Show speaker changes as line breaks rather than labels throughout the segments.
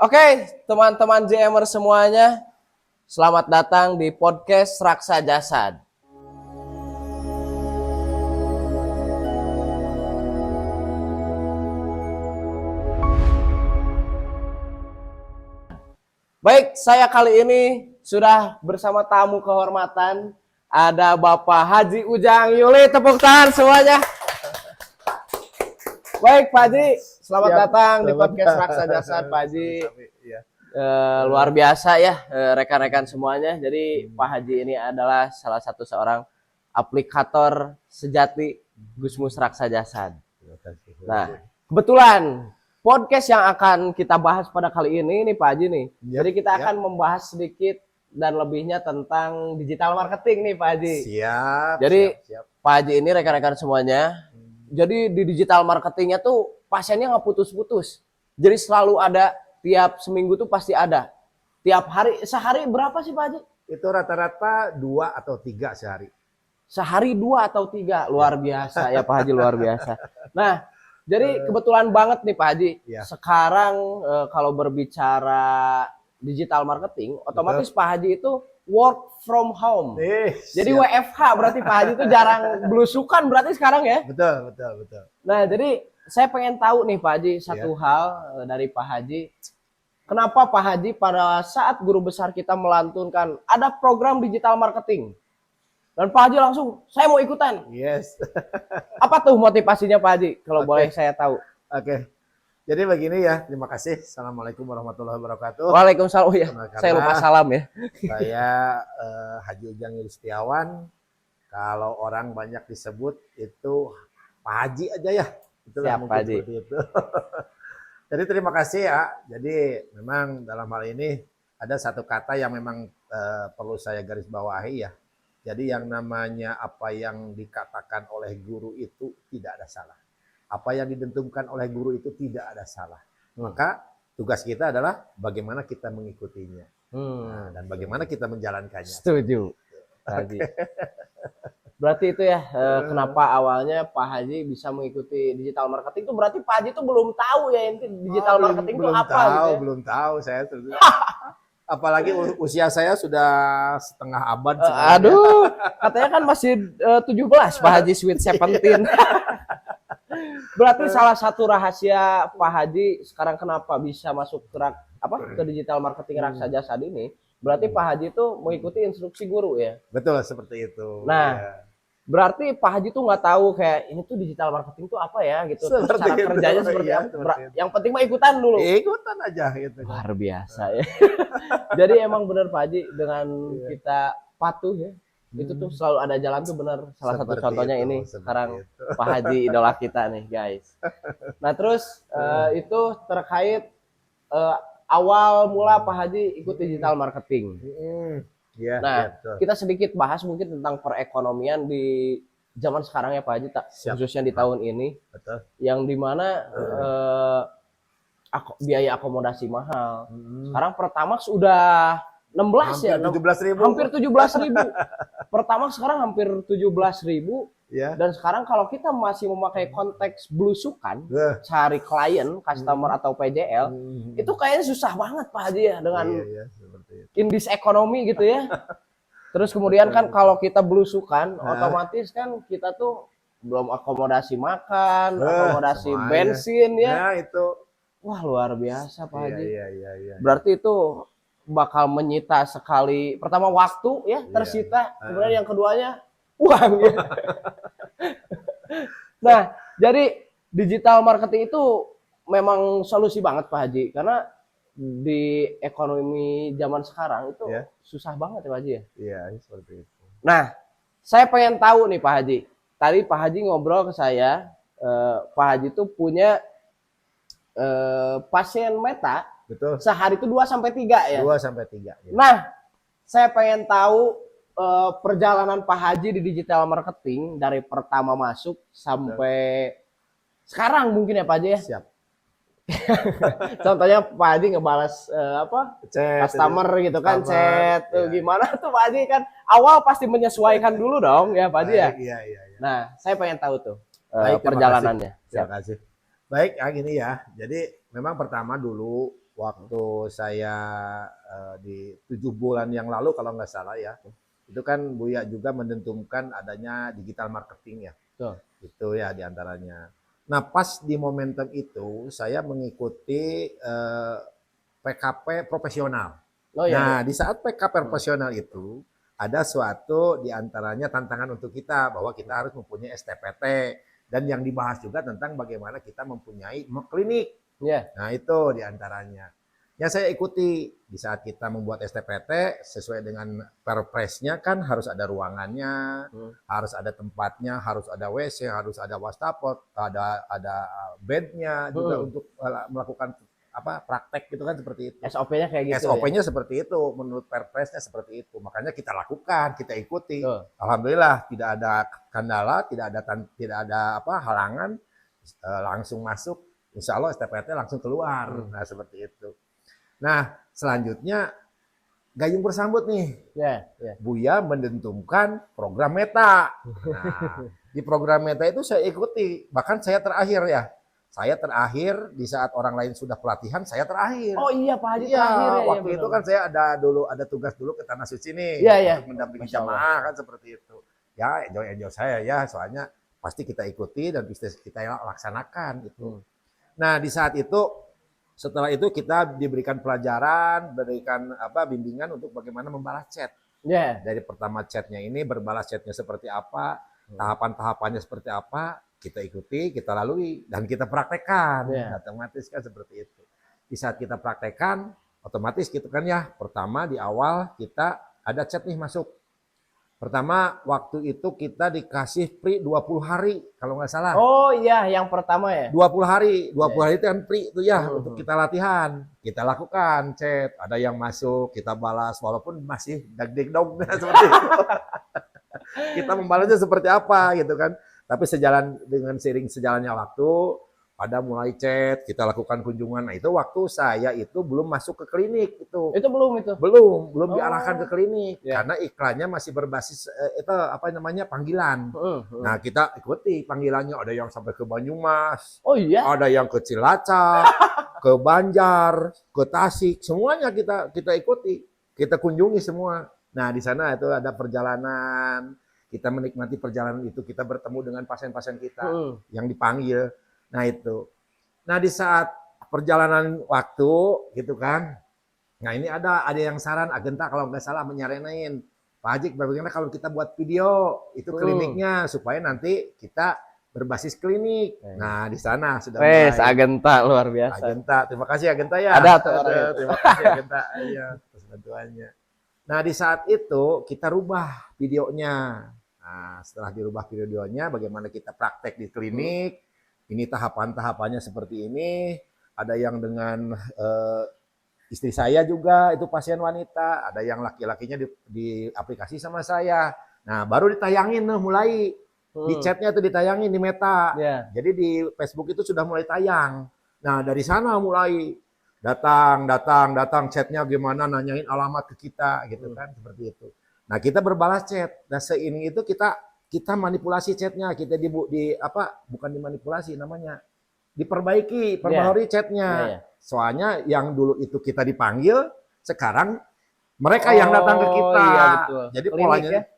Oke, teman-teman JMer semuanya, selamat datang di podcast Raksa Jasad. Baik, saya kali ini sudah bersama tamu kehormatan, ada Bapak Haji Ujang Yuli, tepuk tangan semuanya. Baik, Pak Haji, selamat datang di podcast Raksa Jasad, Pak Haji. Luar biasa ya rekan-rekan semuanya. Jadi Pak Haji ini adalah salah satu seorang aplikator sejati Gusmus Raksa Jasad. Nah, kebetulan podcast yang akan kita bahas pada kali ini nih Pak Haji nih. Jadi kita akan membahas sedikit dan lebihnya tentang digital marketing nih Pak Haji.
Siap.
Jadi Pak Haji ini rekan-rekan semuanya. Jadi di digital marketingnya tuh pasiennya nggak putus-putus. Jadi selalu ada, tiap seminggu tuh pasti ada. Tiap hari, sehari berapa sih Pak Haji?
Itu rata-rata 2 atau 3 sehari.
Sehari 2 atau 3, luar biasa ya Pak Haji, luar biasa. Nah, jadi kebetulan banget nih Pak Haji.
Ya.
Sekarang kalau berbicara digital marketing, otomatis Pak Haji itu work from home. Jadi
siap.
WFH berarti Pak Haji itu jarang belusukan berarti sekarang ya?
Betul.
Nah, jadi saya pengen tahu nih Pak Haji satu hal dari Pak Haji. Kenapa Pak Haji pada saat guru besar kita melantunkan ada program digital marketing? Dan Pak Haji langsung, saya mau ikutan.
Yes.
Apa tuh motivasinya Pak Haji? Kalau boleh saya tahu.
Oke. Jadi begini ya, terima kasih. Assalamualaikum warahmatullahi wabarakatuh.
Waalaikumsalam. Oh ya, saya lupa salam ya.
Saya Haji Ujang Yuli Setiawan. Kalau orang banyak disebut itu Pak Haji aja ya. Itulah
Siap, Pak Haji.
itu. Jadi terima kasih ya. Jadi memang dalam hal ini ada satu kata yang memang perlu saya garis bawahi ya. Jadi yang namanya apa yang dikatakan oleh guru itu tidak ada salah. Apa yang ditentukan oleh guru itu tidak ada salah. Maka tugas kita adalah bagaimana kita mengikutinya. Nah, dan bagaimana kita menjalankannya.
Setuju. Pak Haji. Berarti itu ya kenapa awalnya Pak Haji bisa mengikuti digital marketing itu berarti Pak Haji itu belum tahu ya inti digital marketing itu apa gitu ya?
Belum tahu saya. Apalagi usia saya sudah setengah abad.
Aduh, katanya kan masih 17 Pak Haji Sweet 17. Berarti salah satu rahasia Pak Haji sekarang kenapa bisa masuk ke digital marketing Raksa Jasad ini, berarti Pak Haji itu mengikuti instruksi guru ya.
Betul seperti itu.
Nah, berarti Pak Haji tuh nggak tahu kayak ini tuh digital marketing tuh apa ya gitu. Cara kerjanya seperti apa. Yang penting mah ikutan dulu.
Ikutan aja gitu.
Luar biasa ya. Jadi emang benar Pak Haji dengan kita patuh ya. Itu tuh selalu ada jalan tuh benar. Salah satu contohnya ini sekarang Pak Haji idola kita nih guys. Nah terus itu terkait awal mula Pak Haji ikut digital marketing. Kita sedikit bahas mungkin tentang perekonomian di zaman sekarang ya Pak Haji, khususnya di tahun ini.
Betul.
Yang dimana biaya akomodasi mahal. Sekarang Pertamax udah 16 ya,
17.000.
hampir 17.000. Pertamax sekarang hampir 17.000.
Ya.
Dan sekarang kalau kita masih memakai konteks belusukan, cari klien, customer atau PJL, itu kayaknya susah banget Pak Haji ya dengan indis ekonomi gitu ya. Terus kemudian kan kalau kita belusukan, otomatis kan kita tuh belum akomodasi makan, akomodasi bensin ya.
Nah, itu.
Wah luar biasa Pak Haji.
Iya.
Berarti itu bakal menyita sekali, pertama waktu ya tersita, kemudian yang keduanya uang ya. Nah, jadi digital marketing itu memang solusi banget Pak Haji, karena di ekonomi zaman sekarang itu susah banget ya Pak Haji ya.
Iya, seperti itu.
Nah, saya pengen tahu nih Pak Haji. Tadi Pak Haji ngobrol ke saya, Pak Haji tuh punya pasien meta.
Betul.
Sehari itu 2-3 ya.
2-3. Ya.
Nah, saya pengen tahu perjalanan Pak Haji di digital marketing dari pertama masuk sampai sekarang mungkin ya Pak Haji ya.
Siap.
Contohnya Pak Haji ngebalas customer gitu kan, chat tuh gimana tuh Pak Haji kan awal pasti menyesuaikan dulu dong ya Pak Haji ya.
Iya.
Nah, saya pengen tahu tuh
Baik,
perjalanannya.
Terima kasih. Baik, gini ya. Jadi memang pertama dulu waktu saya di 7 bulan yang lalu kalau nggak salah ya, itu kan Buya juga menentukan adanya digital marketing ya.
Betul.
Itu ya diantaranya. Nah pas di momentum itu saya mengikuti PKP profesional.
Oh iya,
Nah
iya.
di saat PKP profesional itu ada suatu diantaranya tantangan untuk kita bahwa kita harus mempunyai STPT dan yang dibahas juga tentang bagaimana kita mempunyai klinik.
Iya.
Nah itu diantaranya. Yang saya ikuti di saat kita membuat STPT sesuai dengan perpresnya kan harus ada ruangannya, harus ada tempatnya, harus ada WC, harus ada wastafel, ada bednya juga untuk melakukan praktek gitu kan seperti itu.
SOP-nya kayak gitu
SOP-nya
ya.
seperti itu, menurut perpresnya seperti itu. Makanya kita lakukan, kita ikuti.
Betul.
Alhamdulillah tidak ada kendala, tidak ada halangan, langsung masuk. Insya Allah STPT langsung keluar. Nah seperti itu. Nah selanjutnya gayung bersambut nih.
Ya, ya.
Buya menentukan program Meta. Nah, di program Meta itu saya ikuti. Bahkan saya terakhir ya. Saya terakhir di saat orang lain sudah pelatihan, saya terakhir.
Oh iya Pak Haji
Iya,
terakhir ya.
waktu itu kan saya ada tugas dulu ke Tanah Suci nih
Iya, iya.
untuk mendampingi
Masya Allah.
jamaah kan seperti itu. Ya, enjoy saya ya, soalnya pasti kita ikuti dan bisnis kita laksanakan gitu. Nah, di saat itu setelah itu kita diberikan pelajaran, berikan bimbingan untuk bagaimana membalas chat.
Ya.
Dari pertama chatnya ini berbalas chatnya seperti apa, tahapan-tahapannya seperti apa, kita ikuti, kita lalui, dan kita praktekkan.
Ya.
Otomatis kan seperti itu. Di saat kita praktekkan, otomatis gitu kan ya, pertama di awal kita ada chat nih masuk. Pertama, waktu itu kita dikasih free 20 hari, kalau nggak salah.
Oh iya, yang pertama ya?
20 hari. 20 hari itu kan free itu ya, untuk kita latihan. Kita lakukan chat, ada yang masuk, kita balas, walaupun masih dagding-dong seperti itu. Kita membalasnya seperti apa gitu kan. Tapi seiring sejalannya waktu, pada mulai chat, kita lakukan kunjungan. Nah itu waktu saya itu belum masuk ke klinik itu.
Itu belum itu?
Belum diarahkan ke klinik.
Ya.
Karena iklannya masih berbasis panggilan. Nah kita ikuti panggilannya, ada yang sampai ke Banyumas.
Oh iya?
Ada yang ke Cilacap, ke Banjar, ke Tasik, semuanya kita ikuti. Kita kunjungi semua. Nah di sana itu ada perjalanan, kita menikmati perjalanan itu, kita bertemu dengan pasien-pasien kita yang dipanggil. Nah itu. Nah di saat perjalanan waktu gitu kan. Nah ini ada yang saran Agenta kalau nggak salah menyarenain Pak Haji bagaimana kalau kita buat video itu kliniknya supaya nanti kita berbasis klinik. Nah di sana sudah mulai.
Agenta luar biasa.
Agenta, terima kasih Agenta ya.
Ada tuh orangnya.
Terima kasih Agenta. Iya atas bantuannya. Nah di saat itu kita rubah videonya. Nah setelah dirubah videonya, bagaimana kita praktek di klinik. Ini tahapan-tahapannya seperti ini. Ada yang dengan istri saya juga, itu pasien wanita. Ada yang laki-lakinya di aplikasi sama saya. Nah, baru ditayangin mulai. Di chatnya itu ditayangin di Meta.
Yeah.
Jadi di Facebook itu sudah mulai tayang. Nah, dari sana mulai datang chatnya gimana, nanyain alamat ke kita gitu kan, seperti itu. Nah, kita berbalas chat. Nah, seiring itu kita manipulasi chatnya, kita bukan dimanipulasi namanya, diperbaiki, perbaharui chatnya. Soalnya yang dulu itu kita dipanggil, sekarang mereka yang datang ke kita.
Iya, betul.
Jadi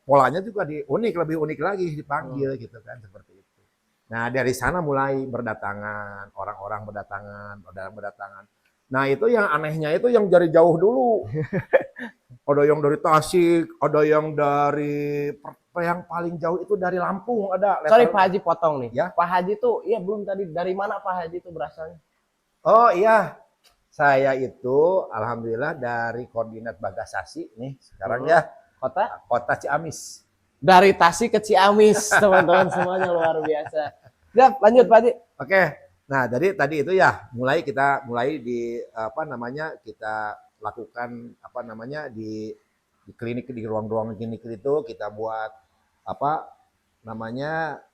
polanya juga lebih unik lagi dipanggil gitu kan, seperti itu. Nah dari sana mulai berdatangan, orang berdatangan. Nah itu yang anehnya itu yang dari jauh dulu. Ada yang dari Tasik, ada yang dari yang paling jauh itu dari Lampung ada.
Sorry Pak Haji potong nih.
Ya?
Pak Haji tuh, iya belum tadi dari mana Pak Haji tuh berasalnya?
Oh iya, saya itu alhamdulillah dari koordinat Bagasasi nih sekarang ya. Kota Ciamis.
Dari Tasik ke Ciamis, teman-teman semuanya luar biasa. Ya, lanjut Pak Haji.
Oke. Nah, jadi tadi itu ya kita mulai di kita lakukan di klinik, di ruang-ruang klinik itu kita buat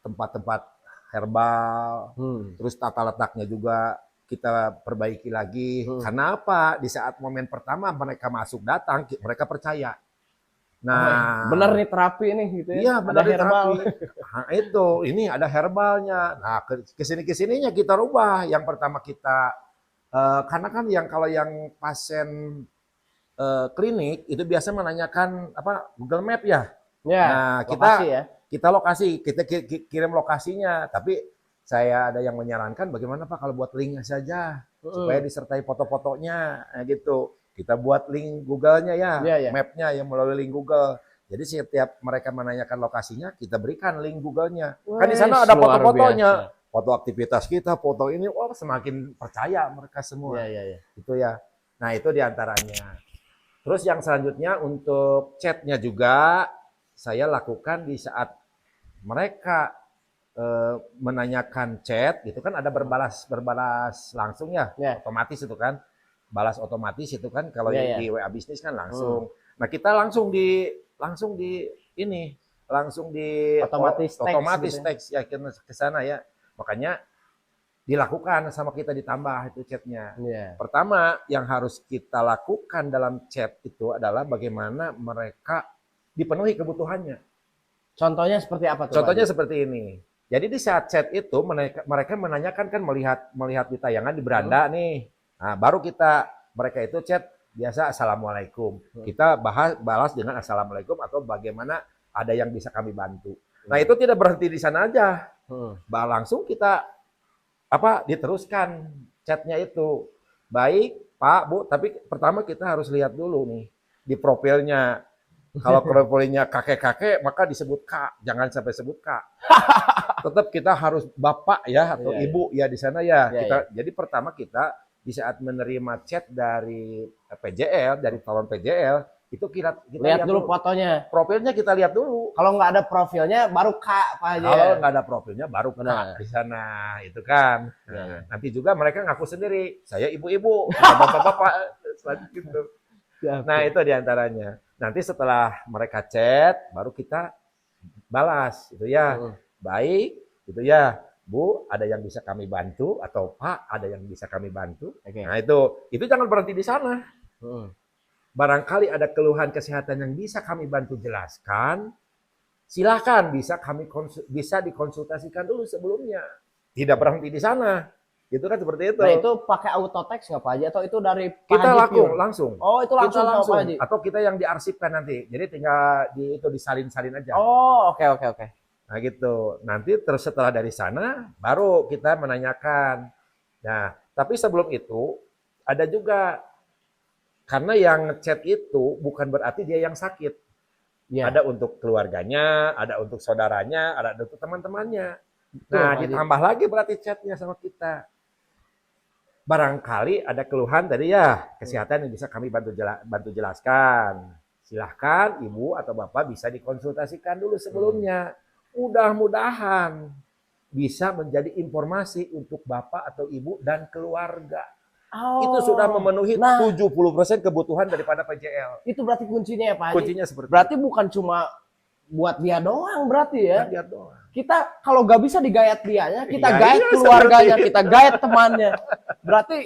tempat-tempat herbal, terus tata letaknya juga kita perbaiki lagi. Karena apa? Di saat momen pertama mereka datang, mereka percaya. Nah,
bener nih terapi nih gitu ya.
Iya, benar
ada herbal.
Nah, itu, ini ada herbalnya. Nah, kesininya kita rubah. Yang pertama kita Karena kan kalau yang pasien klinik itu biasa menanyakan apa Google Map ya.
Ya,
Nah,
lokasi ya.
kita lokasi, kita kirim lokasinya, tapi saya ada yang menyarankan bagaimana Pak kalau buat linknya saja supaya disertai foto-fotonya gitu. Kita buat link Google-nya ya,
Iya, iya.
map-nya yang melalui link Google. Jadi setiap mereka menanyakan lokasinya, kita berikan link Google-nya. Kan di sana ada
Luar
foto-fotonya,
biasa.
foto aktivitas kita, foto ini, wah semakin percaya mereka semua.
Iya, iya, iya.
Itu ya. Nah itu diantaranya. Terus yang selanjutnya untuk chatnya juga saya lakukan di saat mereka menanyakan chat gitu kan ada berbalas langsung ya,
Ya.
otomatis itu kan balas otomatis itu kan kalau
Ya, ya.
di WA bisnis kan langsung. Nah kita langsung di ini langsung di
Otomatis teks
otomatis
gitu ya.
teks ya ke sana ya. Makanya dilakukan sama kita ditambah itu chatnya.
Iya.
Pertama yang harus kita lakukan dalam chat itu adalah bagaimana mereka dipenuhi kebutuhannya.
Contohnya seperti apa tuh,
Contohnya
Pak Haji?
seperti ini. Jadi di saat chat itu mereka menanyakan kan melihat di tayangan di beranda nih. Nah, baru mereka itu chat biasa assalamualaikum. Kita balas dengan assalamualaikum atau bagaimana ada yang bisa kami bantu. Nah, itu tidak berhenti di sana aja. Langsung kita diteruskan chatnya itu. Baik, Pak, Bu, tapi pertama kita harus lihat dulu nih di profilnya. Kalau profilnya kakek-kakek maka disebut Kak, jangan sampai sebut Kak. Tetap kita harus Bapak ya atau
Iya,
Ibu ya di sana ya.
Iya, iya.
Jadi pertama kita di saat menerima chat dari PJL, dari calon PJL, itu kita
Lihat dulu fotonya.
profilnya kita lihat dulu.
Kalau nggak ada profilnya, baru Kak, Pak Haji.
Kalau nggak ada profilnya baru Kak
Benar.
di sana, itu kan.
Iya, iya.
Nanti juga mereka ngaku sendiri, saya ibu-ibu, bapak-bapak, gitu. Nah itu diantaranya. Nanti setelah mereka chat, baru kita balas, gitu ya. Baik, gitu ya. Bu, ada yang bisa kami bantu atau Pak, ada yang bisa kami bantu.
Oke.
Nah itu jangan berhenti di sana. Barangkali ada keluhan kesehatan yang bisa kami bantu jelaskan, silakan bisa dikonsultasikan dulu sebelumnya. Tidak berhenti di sana. Itu kan seperti itu.
Nah itu pakai auto text nggak Pak Haji? Atau itu dari Pak
Kita
Haji pure?
langsung.
Oh itu langsung sama Pak Haji?
Atau kita yang diarsipkan nanti. Jadi tinggal disalin-salin aja.
Oh oke.
Nah gitu. Nanti terus setelah dari sana baru kita menanyakan. Nah tapi sebelum itu ada juga karena yang chat itu bukan berarti dia yang sakit.
Iya.
Ada untuk keluarganya, ada untuk saudaranya, ada untuk teman-temannya.
Betul,
Nah
Pak Haji.
ditambah lagi berarti chatnya sama kita. Barangkali ada keluhan tadi ya kesehatan yang bisa kami bantu jelaskan. Silahkan Ibu atau Bapak bisa dikonsultasikan dulu sebelumnya. Mudah-mudahan bisa menjadi informasi untuk Bapak atau Ibu dan keluarga.
Oh,
Itu sudah memenuhi
nah,
70% kebutuhan daripada PJL.
itu berarti kuncinya ya Pak Haji.
Kuncinya seperti
berarti bukan cuma buat dia doang berarti ya.
lihat doang.
Kita kalau nggak bisa digayat dianya, kita
Iya,
gayat
iya,
keluarganya,
seperti
kita gayat temannya. Berarti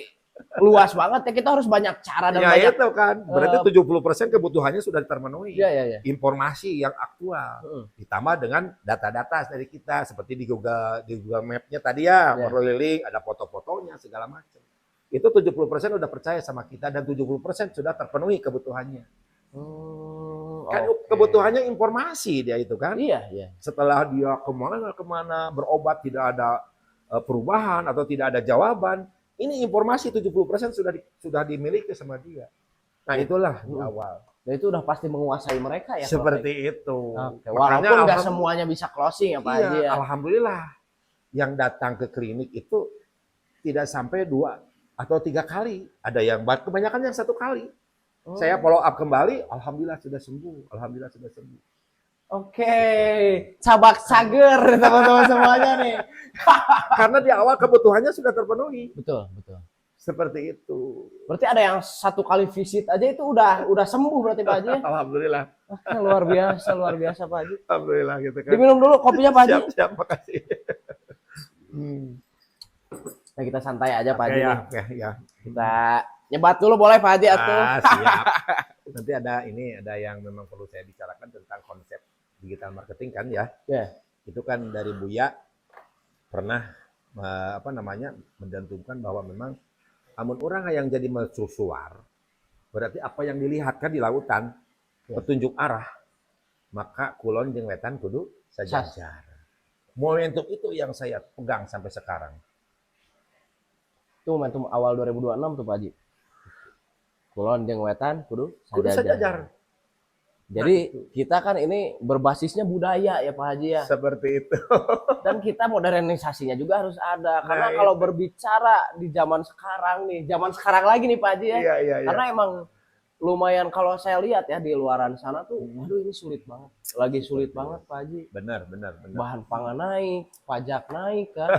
luas banget ya, kita harus banyak cara dan
Ya
banyak.
itu kan, berarti 70% kebutuhannya sudah terpenuhi.
Iya.
Informasi yang aktual. Ditambah dengan data-data dari kita, seperti di Google Map-nya tadi ya, melalui link, ada foto-fotonya, segala macam. Itu 70% udah percaya sama kita, dan 70% sudah terpenuhi kebutuhannya. Kan kebutuhannya informasi dia itu kan.
Iya.
Setelah dia kemana berobat tidak ada perubahan atau tidak ada jawaban, ini informasi 70% sudah dimiliki sama dia. Nah itulah di awal.
Dan itu udah pasti menguasai mereka ya.
Seperti itu.
Oke. Walaupun nggak semuanya bisa closing ya Pak Haji ya.
Alhamdulillah yang datang ke klinik itu tidak sampai 2 atau 3 kali. Ada yang kebanyakan yang 1 kali. Saya follow up kembali, alhamdulillah sudah sembuh.
Oke, cabak sager teman-teman semuanya nih.
Karena di awal kebutuhannya sudah terpenuhi.
Betul.
Seperti itu.
Berarti ada yang 1 kali visit aja itu udah sembuh berarti Pak Haji.
Alhamdulillah.
Luar biasa Pak Haji.
Alhamdulillah gitu kan.
Diminum dulu kopinya Pak Haji.
Siap, makasih.
Nah kita santai aja Pak Haji.
Ya.
Kita nyebat dulu boleh Pak Haji atuh.
Siap. Nanti ada yang memang perlu saya bicarakan tentang konsep digital marketing kan ya. Itu kan dari Buya pernah mencantumkan bahwa memang Amun orang yang jadi mercusuar, berarti apa yang dilihat kan di lautan,
Ya.
petunjuk arah, maka kulon jeung wetan kudu sejajar. Momentum itu yang saya pegang sampai sekarang.
Itu momentum awal 2026 tuh Pak Haji. Kulon jeung wetan kudu
Kudu sejajar.
Jadi kita kan ini berbasisnya budaya ya Pak Haji ya.
Seperti itu.
Dan kita modernisasinya juga harus ada. Karena
Nah,
kalau berbicara di zaman sekarang nih, zaman sekarang lagi nih Pak Haji ya.
Iya, iya, iya.
Karena emang lumayan kalau saya lihat ya di luaran sana tuh, aduh ini sulit banget. Lagi sulit banget Pak Haji.
Benar.
Bahan pangan naik, pajak naik kan,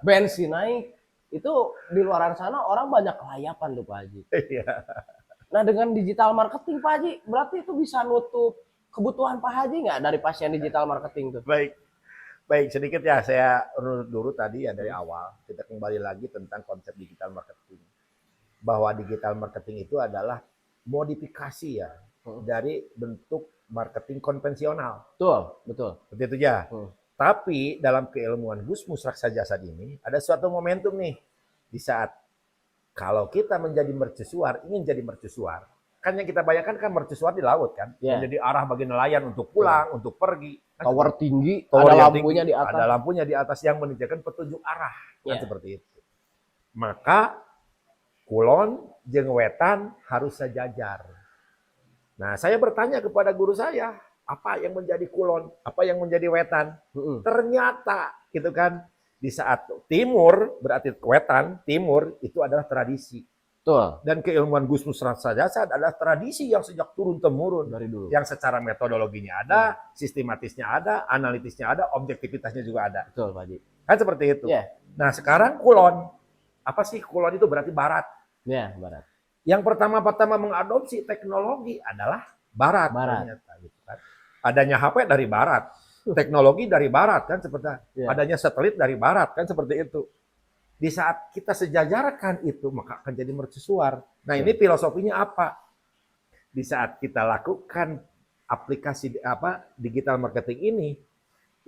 bensin naik. Itu di luaran sana orang banyak kelayapan tuh Pak Haji.
Iya.
Nah dengan digital marketing Pak Haji, berarti itu bisa nutup kebutuhan Pak Haji nggak dari pasien digital marketing tuh?
Baik, sedikit ya saya urut dulu tadi ya dari awal. Kita kembali lagi tentang konsep digital marketing. Bahwa digital marketing itu adalah modifikasi ya dari bentuk marketing konvensional.
Betul.
Seperti itu ya. Tapi dalam keilmuan Gusmus Raksajasad ini ada suatu momentum nih di saat kalau kita menjadi mercusuar, ingin jadi mercusuar, kan yang kita bayangkan kan mercusuar di laut kan, menjadi arah bagi nelayan untuk pulang, untuk pergi. Kan
tower tinggi,
tower
ada
tinggi,
lampunya di atas.
ada lampunya di atas yang menunjukkan petunjuk arah, kan seperti itu. Maka kulon jeung wetan harus sejajar. Nah, saya bertanya kepada guru saya, apa yang menjadi kulon, apa yang menjadi wetan? Ternyata gitu kan, di saat timur berarti wetan, timur itu adalah tradisi.
Betul.
Dan keilmuan Gusmus Raksajasad adalah tradisi yang sejak turun temurun
dari dulu.
Yang secara metodologinya ada, sistematisnya ada, analitisnya ada, objektivitasnya juga ada.
Betul, Pak Haji.
Kan seperti itu. Nah, sekarang kulon. Apa sih kulon itu? Berarti barat.
Ya, barat.
Yang pertama-tama mengadopsi teknologi adalah barat. Ternyata, gitu kan. Adanya HP dari barat. Teknologi dari barat kan seperti adanya satelit dari barat kan seperti itu. Di saat kita sejajarkan itu maka akan jadi mercusuar. Nah, ini filosofinya apa? Di saat kita lakukan aplikasi digital marketing ini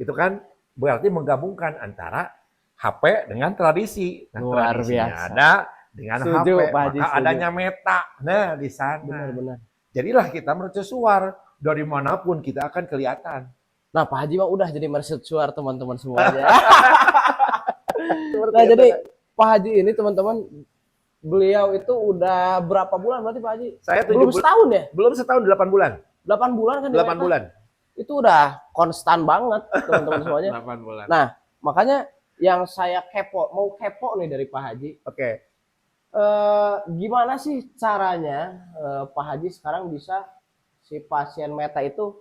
itu kan berarti menggabungkan antara HP dengan tradisi. Nah,
luar
tradisinya
biasa.
Ada dengan
setuju,
HP,
Pak Haji,
maka adanya meta. Nah, di sana.
Benar.
Jadilah kita mercusuar. Dari manapun kita akan kelihatan.
Nah, Pak Haji mah udah jadi mercusuar teman-teman semuanya. Nah, jadi Pak Haji ini teman-teman, beliau itu udah berapa bulan berarti Pak Haji?
Saya
belum setahun ya?
Belum setahun, 8 bulan.
8 bulan kan?
8 bulan.
Itu udah konstan banget teman-teman semuanya.
8 bulan.
Nah, makanya yang saya mau kepo nih dari Pak Haji.
Oke.
Gimana sih caranya Pak Haji sekarang bisa si pasien meta itu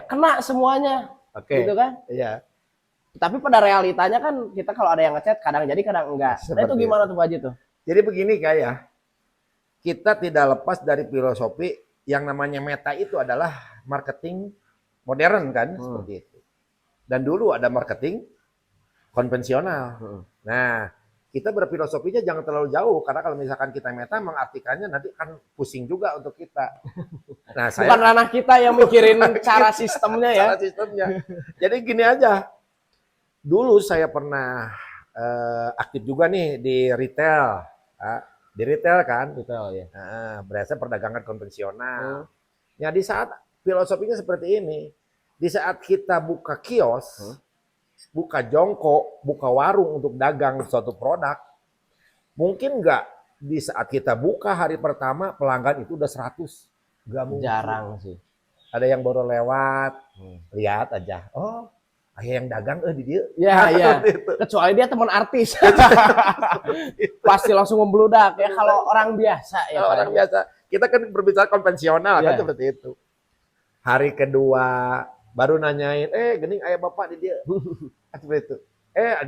kena semuanya, gitu kan?
Iya.
Tapi pada realitanya kan kita kalau ada yang ngechat kadang jadi kadang enggak. Nah, itu gimana tuh Pak Haji tuh?
Jadi begini kayak kita tidak lepas dari filosofi yang namanya meta itu adalah marketing modern kan seperti itu. Dan dulu ada marketing konvensional. Nah, kita berfilosofinya jangan terlalu jauh karena kalau misalkan kita meta mengartikannya nanti kan pusing juga untuk kita. Nah,
bukan ranah kita yang mikirin cara sistemnya ya.
Cara sistemnya. Jadi gini aja. Dulu saya pernah aktif juga nih di retail. Di retail kan?
Retail ya.
Berasa perdagangan konvensional. Ya di saat filosofinya seperti ini. Di saat kita buka kios, buka jongkok, buka warung untuk dagang suatu produk, mungkin nggak di saat kita buka hari pertama pelanggan itu udah 100. Nggak mungkin.
Jarang sih.
Ada yang baru lewat, lihat aja. Oh, yang dagang di dia.
Ya. Kecuali dia teman artis. Pasti langsung membludak ya kalau orang biasa ya.
Orang biasa. Kita kan berbicara konvensional kan seperti itu. Hari kedua baru nanyain, gening ayah bapak di dia. Seperti itu.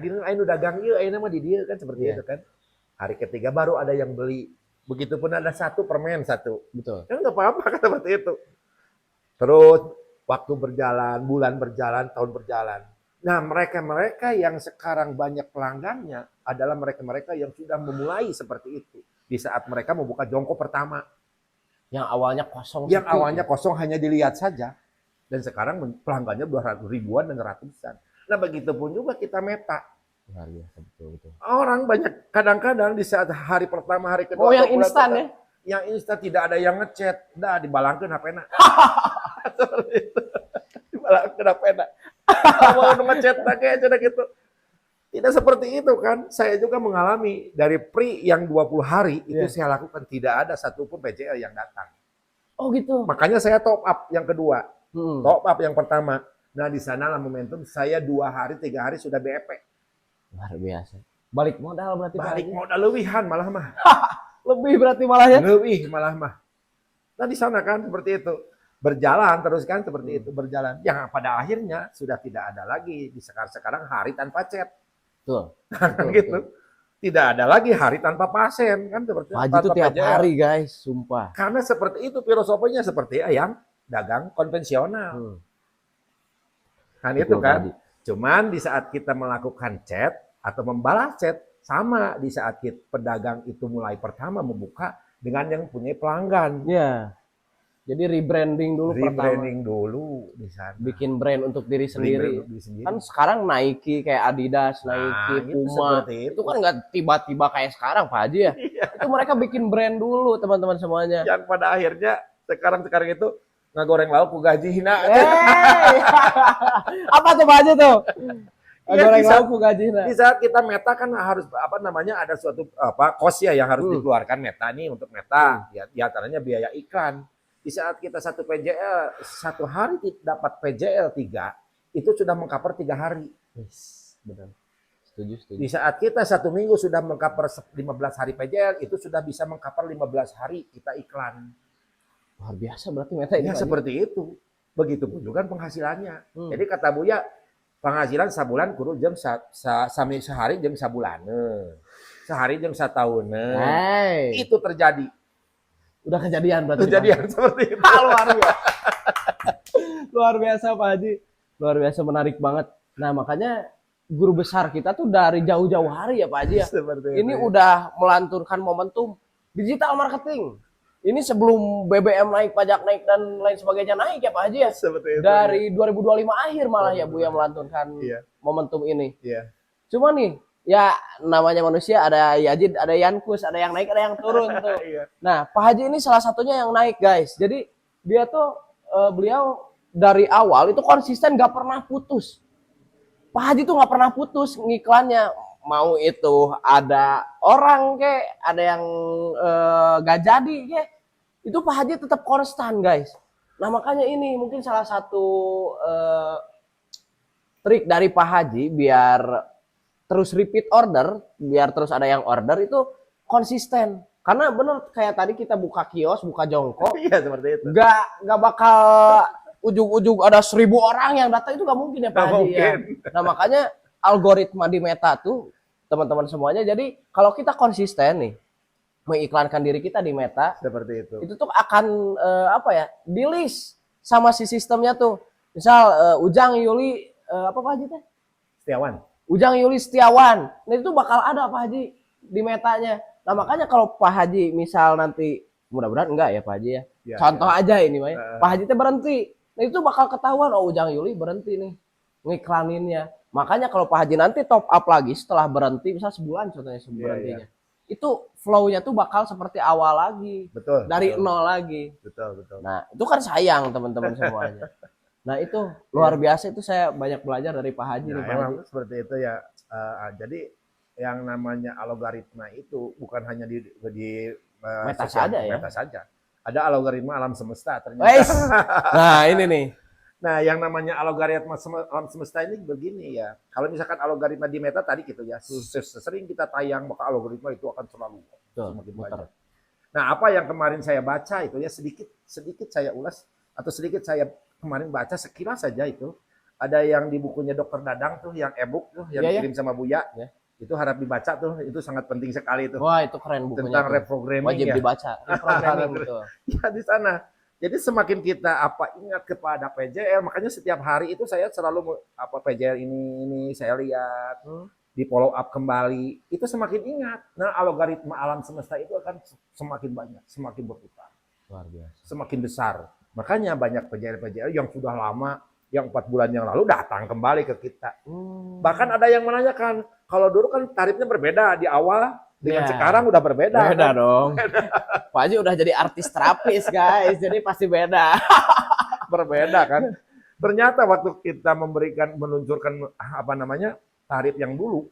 Gening ayah nu dagang ieu aya nama di dia kan seperti itu kan. Hari ketiga baru ada yang beli. Begitupun ada satu permen satu.
Betul.
Kan enggak apa-apa kan seperti itu. Terus waktu berjalan, bulan berjalan, tahun berjalan. Nah, mereka-mereka yang sekarang banyak pelanggannya adalah mereka-mereka yang sudah memulai seperti itu. Di saat mereka membuka jongkok pertama.
Yang awalnya kosong.
Yang awalnya kosong hanya dilihat saja. Dan sekarang pelanggannya 200 ribuan dan ratusan. Nah, begitu pun juga kita meta.
Luar biasa, betul betul.
Orang banyak kadang-kadang di saat hari pertama, hari kedua,
Oh, yang
atau bulan
instan
pertama,
ya?
yang instan tidak ada yang ngechat, dah dibalangkeun HP-na. Dibalangkeun HP-na. Mau ngechat lagi aja gitu. Tidak seperti itu kan. Saya juga mengalami dari pri yang 20 hari itu
Iya.
saya lakukan tidak ada satupun PJL yang datang.
Oh gitu.
Makanya saya top up yang kedua.
Hmm.
Top up yang pertama. Nah di sanalah momentum saya 2 hari 3 hari sudah BEP.
Luar biasa. Balik modal berarti Pak
Balik
Haji.
modal lewihan malah mah.
Lebih berarti malah ya?
Lebih malah mah. Nah di sana kan seperti itu. Berjalan terus kan seperti itu berjalan. Yang pada akhirnya sudah tidak ada lagi di sekarang hari tanpa chat.
Betul.
Kan gitu. Tidak ada lagi hari tanpa pasien kan seperti
Pak Haji itu tiap
PJL.
hari guys, sumpah.
Karena seperti itu filosofinya seperti yang dagang konvensional. Kan
Betul,
itu
Pak
kan.
Haji.
Cuman di saat kita melakukan chat atau membalas chat sama di saat pedagang itu mulai pertama membuka dengan yang punya pelanggan.
Ya. Jadi rebranding dulu
Rebranding dulu di sana.
bikin brand untuk diri sendiri.
Brand diri sendiri.
Kan sekarang Nike kayak Adidas, Nike,
itu
Puma,
seperti
itu kan nggak tiba-tiba kayak sekarang Pak Haji ya. Itu mereka bikin brand dulu teman-teman semuanya.
Yang pada akhirnya sekarang itu ngagoreng lauk ku gaji hina.
Apa tuh Pak Haji tuh?
Iya,
Goreng
di saat-
lauk gajina.
Di saat kita meta kan harus ada suatu cost ya yang harus dikeluarkan meta nih untuk meta. Ya, di antaranya biaya iklan. Di saat kita satu PJL, satu hari dapat PJL 3, itu sudah mengcover 3 hari.
Benar. Setuju.
Di saat kita satu minggu sudah mengcover 15 hari PJL, itu sudah bisa mengcover 15 hari kita iklan.
Luar biasa berarti meta ini.
Ya seperti itu. Begitupun juga penghasilannya. Jadi kata Buya, penghasilan sabulan kudu jam sehari jam sabulan. Sehari jam setahun. Itu terjadi.
Udah kejadian berarti.
Kejadian seperti itu.
Luar biasa. Luar biasa Pak Haji. Luar biasa, menarik banget. Nah makanya guru besar kita tuh dari jauh-jauh hari ya Pak Haji ya. Ini udah melanturkan momentum digital marketing. Ini sebelum BBM naik, pajak naik dan lain sebagainya naik ya Pak Haji ya.
Seperti itu.
Dari 2025 akhir malah ya Bu yang melanturkan momentum ini.
Iya.
Cuma nih ya namanya manusia, ada Yazid, ada Yankus, ada yang naik, ada yang turun tuh. Nah, Pak Haji ini salah satunya yang naik, guys. Jadi dia tuh beliau dari awal itu konsisten, gak pernah putus. Pak Haji tuh gak pernah putus ngiklannya. Mau itu ada orang kek, ada yang gak jadi kek, itu Pak Haji tetap konstan, guys. Nah, makanya ini mungkin salah satu trik dari Pak Haji biar terus repeat order, biar terus ada yang order itu konsisten. Karena bener kayak tadi kita buka kios, buka jongkok,
iya seperti itu.
Gak bakal ujung-ujung ada 1000 orang yang datang, itu gak mungkin ya Pak Haji ya. Nah makanya algoritma di Meta tuh teman-teman semuanya. Jadi kalau kita konsisten nih mengiklankan diri kita di Meta,
seperti itu
tuh akan di list sama si sistemnya tuh. Misal Ujang Yuli apa Pak Haji teh?
Setiawan.
Ujang Yuli Setiawan. Nah itu bakal ada Pak Haji di metanya. Nah makanya kalau Pak Haji misal nanti, mudah-mudahan enggak ya Pak Haji ya. Contoh aja ini Pak Haji teh berhenti. Nah itu bakal ketahuan, oh Ujang Yuli berhenti nih ngiklaninnya. Makanya kalau Pak Haji nanti top up lagi setelah berhenti, misal sebulan contohnya berhentinya. Itu flow-nya tuh bakal seperti awal lagi.
Betul.
Dari nol lagi.
Betul.
Nah itu kan sayang teman-teman semuanya. Nah itu luar biasa, itu saya banyak belajar dari Pak Haji.
Nah, emang seperti itu ya. Jadi yang namanya algoritma itu bukan hanya di
Meta saja ya.
Meta saja. Ada algoritma alam semesta ternyata.
Nah ini nih.
Nah yang namanya algoritma alam semesta ini begini ya. Kalau misalkan algoritma di Meta tadi gitu ya, sering kita tayang maka algoritma itu akan selalu semakin banyak. Nah apa yang kemarin saya baca itu ya sedikit saya ulas atau sedikit saya kemarin baca sekilas saja itu. Ada yang di bukunya Dr. Dadang tuh yang e-book tuh yang kirim sama Buya. Itu harap dibaca tuh, itu sangat penting sekali itu.
Wah itu keren bukunya.
Tentang reprogramming
wajib dibaca. Reprogramming betul.
Ya di sana. Jadi semakin kita ingat kepada PJL, makanya setiap hari itu saya selalu PJL ini saya lihat, di follow up kembali, itu semakin ingat. Nah algoritma alam semesta itu akan semakin banyak, semakin berputar.
Luar biasa.
Semakin besar. Makanya banyak PJL yang sudah lama, yang 4 bulan yang lalu datang kembali ke kita. Bahkan ada yang menanyakan, Kalau dulu kan tarifnya berbeda di awal dengan
Ya.
sekarang udah berbeda.
Beda
kan?
dong. Pak Haji udah jadi artis terapis guys, jadi pasti beda.
Berbeda kan. Ternyata waktu kita meluncurkan apa namanya tarif yang dulu,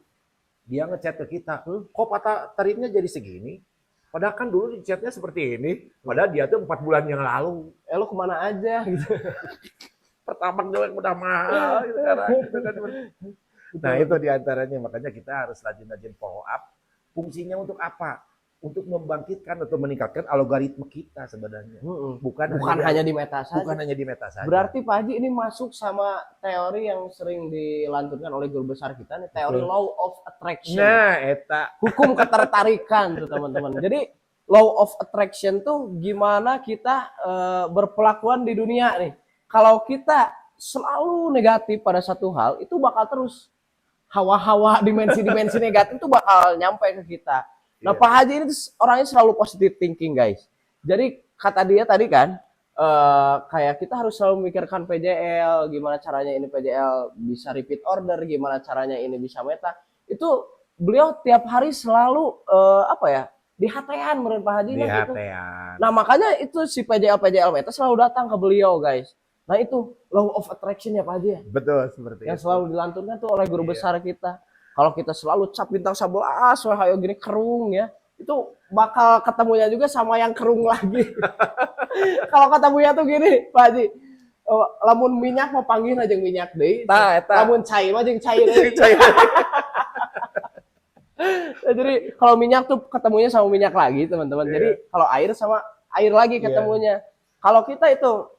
dia ngechat ke kita, kok tarifnya jadi segini? Padahal kan dulu di chatnya seperti ini. Padahal dia tuh 4 bulan yang lalu.
Lo kemana aja gitu.
Pertama doang udah mahal sekarang. Gitu kan. Nah itu diantaranya, makanya kita harus rajin-rajin follow up. Fungsinya untuk apa? Untuk membangkitkan atau meningkatkan algoritma kita sebenarnya.
Bukan hanya di meta saja.
Bukan hanya di meta saja.
Berarti Pak Haji ini masuk sama teori yang sering dilantunkan oleh guru besar kita nih, teori law of attraction.
Nah, eta.
Hukum ketertarikan tuh teman-teman. Jadi law of attraction tuh gimana kita berpelakuan di dunia nih. Kalau kita selalu negatif pada satu hal, itu bakal terus hawa-hawa dimensi-dimensi negatif itu bakal nyampe ke kita. Nah, Pak Haji ini orangnya selalu positive thinking, guys. Jadi kata dia tadi kan, kayak kita harus selalu memikirkan PJL, gimana caranya ini PJL bisa repeat order, gimana caranya ini bisa meta. Itu beliau tiap hari selalu di HT-an menurut Pak Haji.
Di HT-an.
Nah, makanya itu si PJL meta selalu datang ke beliau, guys. Nah, itu law of attraction ya Pak Haji ya.
Betul, seperti
yang
itu.
Selalu dilantunkan tuh oleh guru besar kita. Kalau kita selalu cap bintang 11, wah ayo gini kerung ya, itu bakal ketemunya juga sama yang kerung lagi. Kalau ketemunya tuh gini, Pak Haji, lamun minyak mau panggil aja minyak deh. Lamun cair mah jeung cair deh. Jadi kalau minyak tuh ketemunya sama minyak lagi, teman-teman. Jadi kalau air sama air lagi ketemunya. Kalau kita itu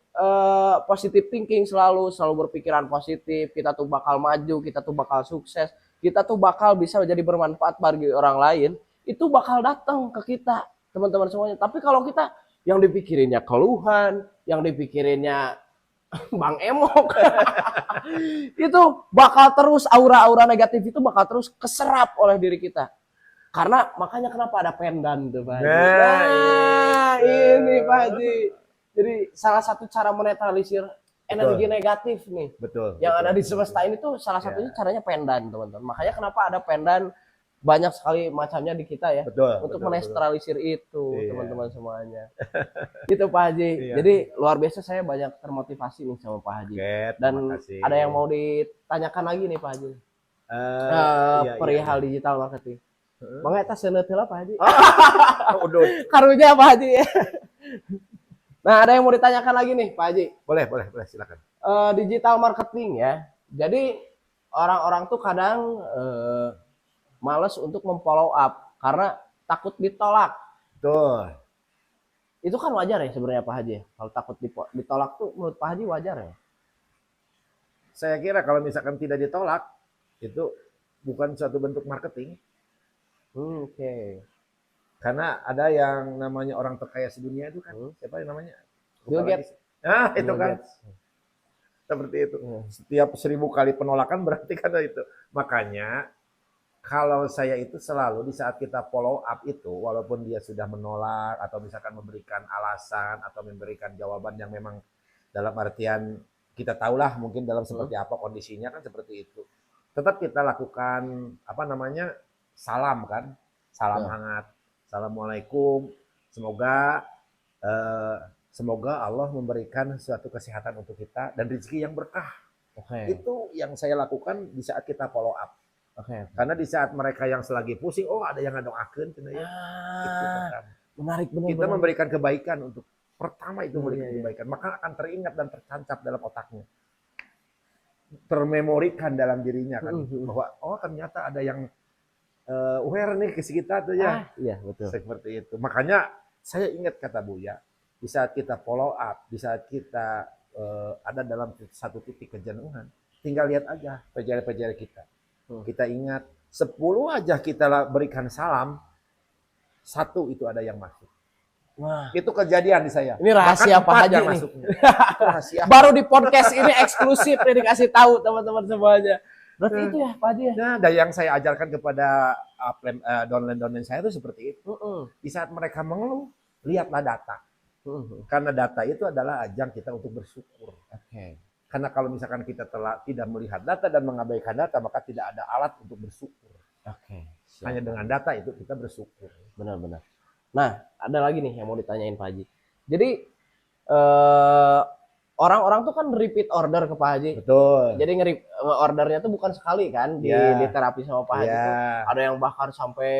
positive thinking, selalu berpikiran positif, kita tuh bakal maju, kita tuh bakal sukses, kita tuh bakal bisa menjadi bermanfaat bagi orang lain, itu bakal datang ke kita, teman-teman semuanya. Tapi kalau kita yang dipikirinnya keluhan, yang dipikirinnya Bang Emok, itu bakal terus aura-aura negatif itu bakal terus keserap oleh diri kita. Karena makanya kenapa ada pendan tuh Pak Haji. Nah, ini Pak Haji. Jadi salah satu cara menetralisir energi negatif nih.
Betul.
Yang ada di semesta ini tuh salah satunya caranya pendan, teman-teman. Makanya kenapa ada pendan banyak sekali macamnya di kita ya. Untuk menetralisir itu, teman-teman semuanya. Itu Pak Haji. Jadi luar biasa, saya banyak termotivasi nih sama Pak Haji. Dan ada yang mau ditanyakan lagi nih Pak Haji. Perihal digital marketing. Bang eta seuneut heula Pak Haji. Karunya Pak Haji ya. Nah, ada yang mau ditanyakan lagi nih, Pak Haji.
Boleh, silakan.
Digital marketing ya. Jadi orang-orang tuh kadang males untuk memfollow up karena takut ditolak.
Betul.
Itu kan wajar ya sebenarnya Pak Haji. Kalau takut ditolak tuh menurut Pak Haji wajar ya.
Saya kira kalau misalkan tidak ditolak, itu bukan suatu bentuk marketing.
Oke.
Karena ada yang namanya orang terkaya sedunia itu kan, siapa yang namanya?
Bill Gates.
Nah, itu kan. Seperti itu. Setiap 1000 kali penolakan berarti kan itu. Makanya kalau saya itu selalu di saat kita follow up itu, walaupun dia sudah menolak atau misalkan memberikan alasan atau memberikan jawaban yang memang dalam artian kita tahulah mungkin dalam seperti apa kondisinya kan seperti itu. Tetap kita lakukan salam kan, salam hangat. Assalamualaikum, semoga Allah memberikan suatu kesehatan untuk kita dan rezeki yang berkah. Itu yang saya lakukan di saat kita follow up. Karena di saat mereka yang selagi pusing, ada yang ngadoakeun cenah ya. Itu pertama.
Menarik benar.
Kita memberikan kebaikan untuk pertama itu memberikan kebaikan, maka akan teringat dan tertancap dalam otaknya. Termemorikan dalam dirinya kan bahwa ternyata ada yang aware nih ke kita tuh ya.
Iya, betul.
Seperti itu. Makanya saya ingat kata Buya, di saat kita follow up, di saat kita ada dalam satu titik kejenuhan, tinggal lihat aja PJL kita. Kita ingat 10 aja kita berikan salam, 1 itu ada yang masuk. Wah, itu kejadian di saya.
Ini rahasia Pak Haji nih.
Rahasia.
Baru di podcast ini eksklusif nih dikasih tahu teman-teman semuanya. Berarti itu ya Pak Haji ya?
Nah, dan yang saya ajarkan kepada downline saya itu seperti itu. Di saat mereka mengeluh, lihatlah data. Karena data itu adalah ajang kita untuk bersyukur. Karena kalau misalkan kita tidak melihat data dan mengabaikan data, maka tidak ada alat untuk bersyukur.
Oke,
Hanya
siap.
dengan data itu kita bersyukur.
Benar-benar. Nah, ada lagi nih yang mau ditanyain Pak Haji. Jadi eh, orang-orang tuh kan repeat order ke Pak Haji.
Betul.
Jadi ordernya tuh bukan sekali kan di
Ya,
terapi sama Pak Haji
ya,
tuh. Ada yang bahkan sampai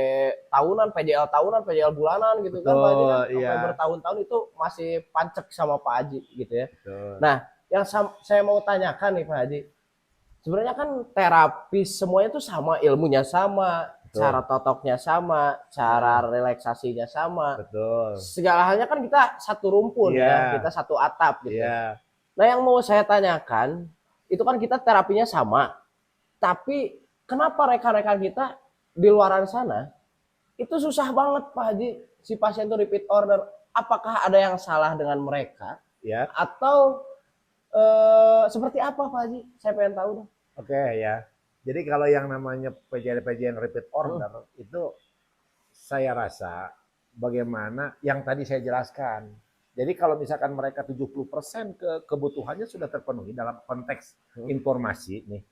tahunan, PJL bulanan gitu kan Pak Haji kan.
betul,
Sampai
iya,
bertahun-tahun itu masih pancek sama Pak Haji gitu ya.
betul.
Nah, yang saya mau tanyakan nih Pak Haji. Sebenarnya kan terapis semuanya tuh sama, ilmunya sama, cara
Betul,
totoknya sama, cara
nah,
relaksasinya sama.
betul.
Segala halnya kan kita satu rumpun ya,
Iya,
kita satu atap gitu.
iya,
Nah, yang mau saya tanyakan, itu kan kita terapinya sama, tapi kenapa rekan-rekan kita di luaran sana itu susah banget Pak Haji, si pasien itu repeat order. Apakah ada yang salah dengan mereka
ya.
atau seperti apa Pak Haji? Saya pengen tahu dong.
Oke ya. Jadi kalau yang namanya PJN repeat order itu saya rasa bagaimana yang tadi saya jelaskan. Jadi kalau misalkan mereka 70% kebutuhannya sudah terpenuhi dalam konteks informasi nih,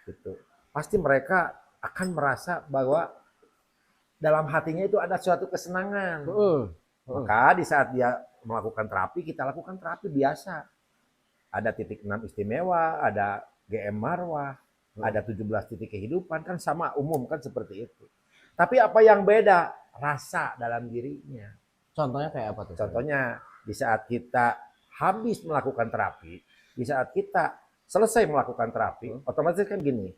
gitu. Pasti mereka akan merasa bahwa dalam hatinya itu ada suatu kesenangan. Maka di saat dia melakukan terapi, kita lakukan terapi biasa. Ada titik 6 istimewa, ada GM Marwah, ada 17 titik kehidupan, kan sama umum kan seperti itu. Tapi apa yang beda? Rasa dalam dirinya.
Contohnya kayak apa tuh?
Contohnya di saat kita habis melakukan terapi, di saat kita selesai melakukan terapi, otomatis kan gini,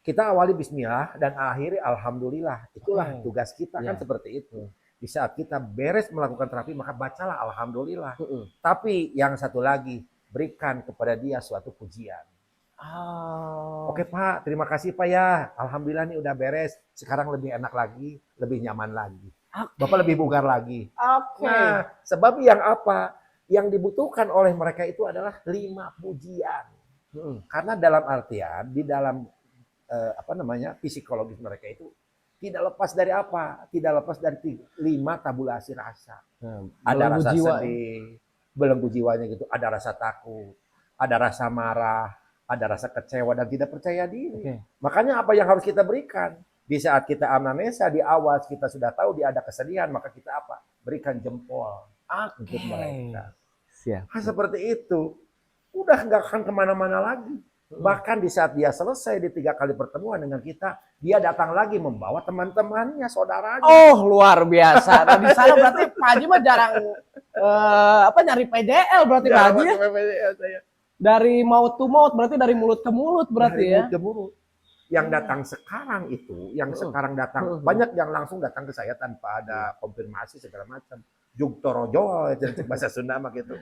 kita awali bismillah dan akhiri alhamdulillah. Itulah tugas kita kan seperti itu. Di saat kita beres melakukan terapi, maka bacalah alhamdulillah. Tapi yang satu lagi, berikan kepada dia suatu pujian. Oke Pak, terima kasih Pak ya. Alhamdulillah nih udah beres. Sekarang lebih enak lagi, lebih nyaman lagi. Bapak lebih bugar lagi. Nah, sebab yang apa? Yang dibutuhkan oleh mereka itu adalah 5 pujian. Karena dalam artian, di dalam psikologis mereka itu tidak lepas dari apa? Tidak lepas dari 5 tabulasi rasa. Ada rasa sedih, belenggu jiwanya gitu, ada rasa takut, ada rasa marah, ada rasa kecewa dan tidak percaya diri. Makanya apa yang harus kita berikan? Di saat kita anamnesa di awal kita sudah tahu dia ada kesedihan, maka kita apa? Berikan jempol untuk mereka. Nah, seperti itu. Udah nggak akan kemana-mana lagi. Bahkan di saat dia selesai di 3 kali pertemuan dengan kita, dia datang lagi membawa teman-temannya, saudaranya.
Oh, luar biasa. Nah, di sana berarti Pak Haji mah jarang nyari PJL berarti Pak Haji ya? Dari maut to maut, berarti dari mulut ke mulut berarti
dari
ya?
mulut ke mulut. Yang datang sekarang itu, yang sekarang datang, banyak yang langsung datang ke saya tanpa ada konfirmasi segala macam. Jugtorojo, bahasa Sunda mah gitu.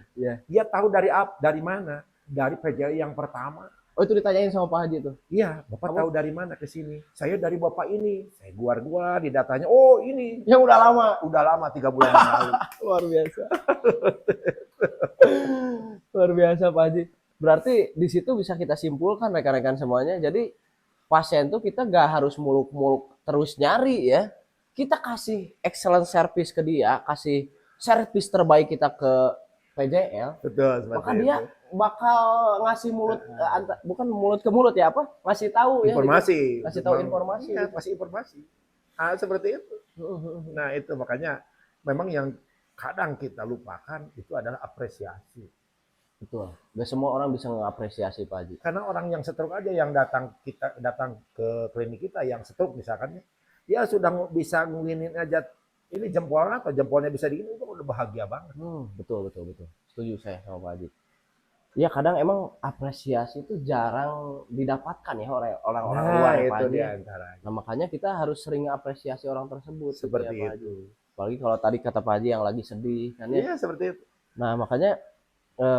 Dia tahu dari mana? Dari PJL yang pertama.
Oh, itu ditanyain sama Pak Haji tuh?
Iya, Bapak tahu dari mana ke sini? Saya dari Bapak ini. Saya guar-guar di datanya. Oh, ini.
Yang udah lama?
Udah lama, 3 bulan yang lalu.
Luar biasa. Luar biasa Pak Haji. Berarti di situ bisa kita simpulkan rekan-rekan semuanya. Jadi pasien tuh kita gak harus muluk-muluk terus nyari ya. Kita kasih excellent service ke dia, kasih service terbaik kita ke PJL.
Betul,
maka dia bakal ngasih bukan mulut ke mulut ya, ngasih tahu
informasi.
Ngasih tahu informasi.
Ya, kasih informasi. Seperti itu. Nah, itu makanya memang yang kadang kita lupakan itu adalah apresiasi.
Betul. Gak semua orang bisa mengapresiasi Pak Haji.
Karena orang yang stroke aja yang datang ke klinik kita yang stroke misalkan, dia sudah bisa nginin aja ini jempolnya atau jempolnya bisa digini, itu udah bahagia banget.
Betul. Setuju saya sama Pak Haji. Ya kadang emang apresiasi itu jarang didapatkan ya oleh orang-orang luar ya Pak Haji. Nah makanya kita harus sering apresiasi orang tersebut.
Seperti
ya, Pak
itu.
Haji. Apalagi kalau tadi kata Pak Haji yang lagi sedih kan ya.
Iya seperti itu.
Nah makanya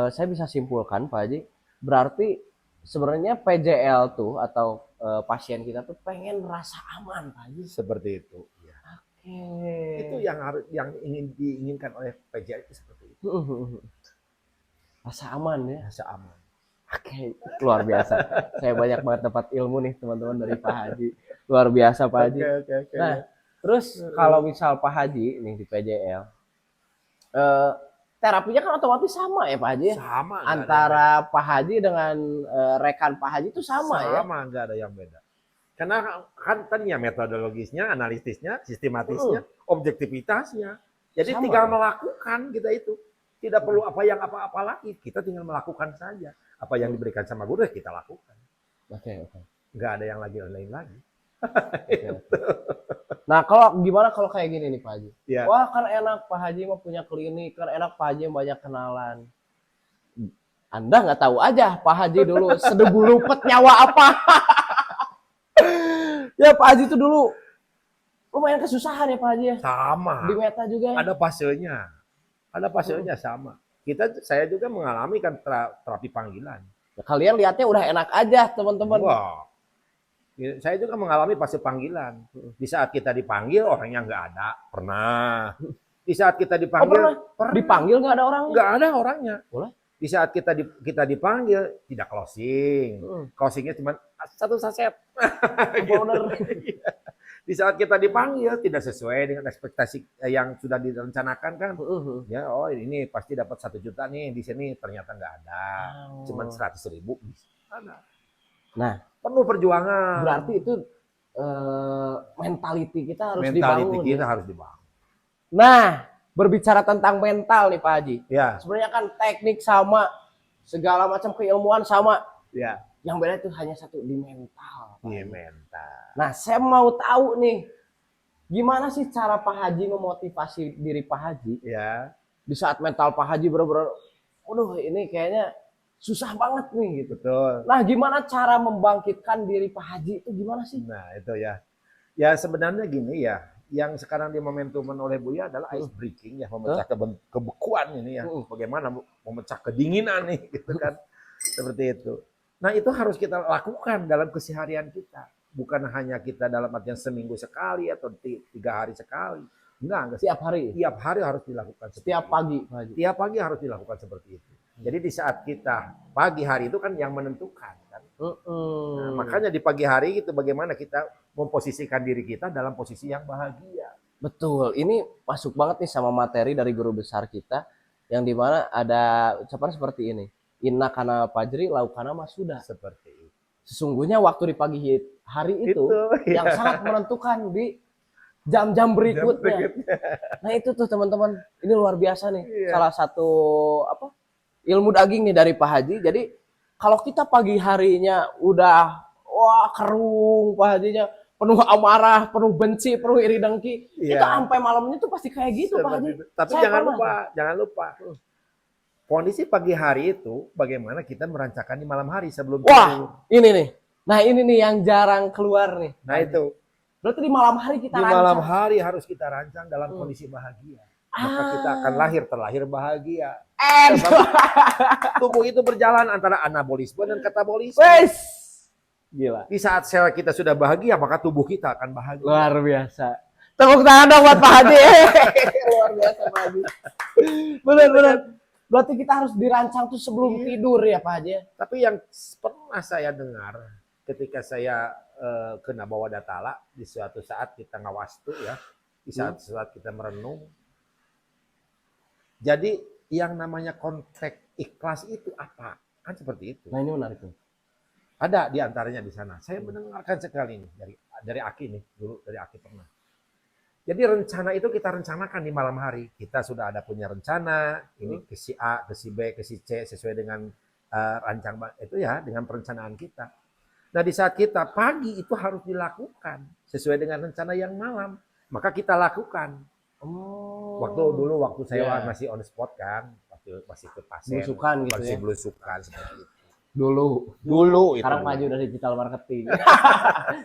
saya bisa simpulkan Pak Haji, berarti sebenarnya PJL tuh atau pasien kita tuh pengen rasa aman Pak Haji.
Seperti itu. Ya. Itu yang ingin diinginkan oleh PJL itu seperti itu.
Rasa aman ya.
Rasa aman.
Luar biasa. Saya banyak banget dapat ilmu nih teman-teman dari Pak Haji. Luar biasa Pak Haji. Nah, terus kalau misal Pak Haji nih di PJL, terapinya kan otomatis sama ya Pak Haji ya?
Sama.
Antara Pak Haji dengan rekan Pak Haji itu sama ya?
Sama, nggak ada yang beda. Karena kan tadinya metodologisnya, analisisnya, sistematisnya, objektivitasnya. Jadi
Sama,
tinggal
ya?
melakukan kita itu. Tidak perlu apa-apa lagi. Kita tinggal melakukan saja. Apa yang diberikan sama guru ya kita lakukan.
Oke, oke.
Nggak ada yang lain lagi.
Oke. Nah, kalau gimana kalau kayak gini nih Pak Haji?
Ya.
Wah, kan enak Pak Haji mah punya klinik, kan enak Pak Haji banyak kenalan. Anda nggak tahu aja Pak Haji dulu sedebu lupet nyawa apa. Ya Pak Haji itu dulu lumayan kesusahan ya Pak Haji ya.
Sama.
Di Meta juga ya.
Ada fasenya. Ada fasenya sama. Saya juga mengalami kan terapi panggilan.
Ya, kalian lihatnya udah enak aja teman-teman.
Wah. Saya juga mengalami fase panggilan. Di saat kita dipanggil orangnya nggak ada, pernah. Di saat kita dipanggil,
pernah. Dipanggil nggak ada orangnya?
Nggak ada orangnya.
Boleh?
Di saat kita dipanggil tidak closing, closingnya cuma satu saset. Gitu. Di saat kita dipanggil tidak sesuai dengan ekspektasi yang sudah direncanakan kan, ya oh ini pasti dapat 1 juta nih di sini ternyata nggak ada, cuma 100.000 ada.
Nah,
penuh perjuangan.
Berarti itu mentality kita harus dibangun.
Mentality kita harus dibangun.
Nah, berbicara tentang mental nih Pak Haji.
Ya.
Sebenarnya kan teknik sama, segala macam keilmuan sama.
Ya.
Yang beda itu hanya satu di mental.
Di mental.
Nah, saya mau tahu nih, gimana sih cara Pak Haji memotivasi diri Pak Haji?
Ya.
Di saat mental Pak Haji benar-benar, waduh ini kayaknya susah banget nih gitu.
Betul.
Nah, gimana cara membangkitkan diri Pak Haji itu gimana sih?
Nah, itu ya. Ya sebenarnya gini ya, yang sekarang momentuman oleh Buya adalah ice breaking ya, memecah kebekuan ini ya. Bagaimana memecah kedinginan nih gitu kan. Seperti itu. Nah, itu harus kita lakukan dalam keseharian kita. Bukan hanya kita dalam artian seminggu sekali atau 3 hari sekali. Enggak.
Tiap hari?
Tiap hari harus dilakukan.
Setiap pagi, Pak Haji?
Tiap pagi harus dilakukan seperti itu. Jadi di saat kita pagi hari itu kan yang menentukan kan. Nah, makanya di pagi hari itu bagaimana kita memposisikan diri kita dalam posisi yang bahagia.
Betul, ini masuk banget nih sama materi dari guru besar kita yang dimana ada ucapan seperti ini. Inna kana fajri laukana masuda.
Seperti itu.
Sesungguhnya waktu di pagi hari itu yang sangat menentukan di jam-jam berikutnya. Nah itu tuh teman-teman, ini luar biasa nih. Salah satu ilmu daging nih dari Pak Haji. Jadi kalau kita pagi harinya udah wah kerung Pak Hajinya, penuh amarah, penuh benci, penuh iri dengki, itu sampai malamnya tuh pasti kayak gitu Pak Haji.
Tapi jangan lupa. Kondisi pagi hari itu bagaimana kita merancangkan di malam hari sebelum
tidur. Ini nih. Nah, ini nih yang jarang keluar nih.
Nah, itu.
Berarti di malam hari kita rancang.
Di malam hari harus kita rancang dalam kondisi bahagia. Maka kita akan terlahir bahagia. Tubuh itu berjalan antara anabolisme dan katabolisme.
Gila.
Di saat sel kita sudah bahagia, maka tubuh kita akan bahagia.
Luar biasa. Tepuk tangan dong buat Pak Haji. Luar biasa Pak Haji. Benar-benar. Berarti kita harus dirancang tuh sebelum tidur ya Pak Haji.
Tapi yang pernah saya dengar ketika saya kena bawa datala, di suatu saat kita ngawas tuh ya, di saat kita merenung. Jadi yang namanya konteks ikhlas itu apa? Kan seperti itu.
Nah ini menarik tuh.
Ada di antaranya di sana. Saya mendengarkan sekali nih dari Aki nih, dulu dari Aki pernah. Jadi rencana itu kita rencanakan di malam hari. Kita sudah ada punya rencana, ini ke si A, ke si B, ke si C sesuai dengan dengan perencanaan kita. Nah, di saat kita pagi itu harus dilakukan sesuai dengan rencana yang malam. Maka kita lakukan. Waktu saya masih on the spot kan, masih ke pasien, masih belusukan seperti itu.
Dulu itu. Sekarang maju dari digital marketing.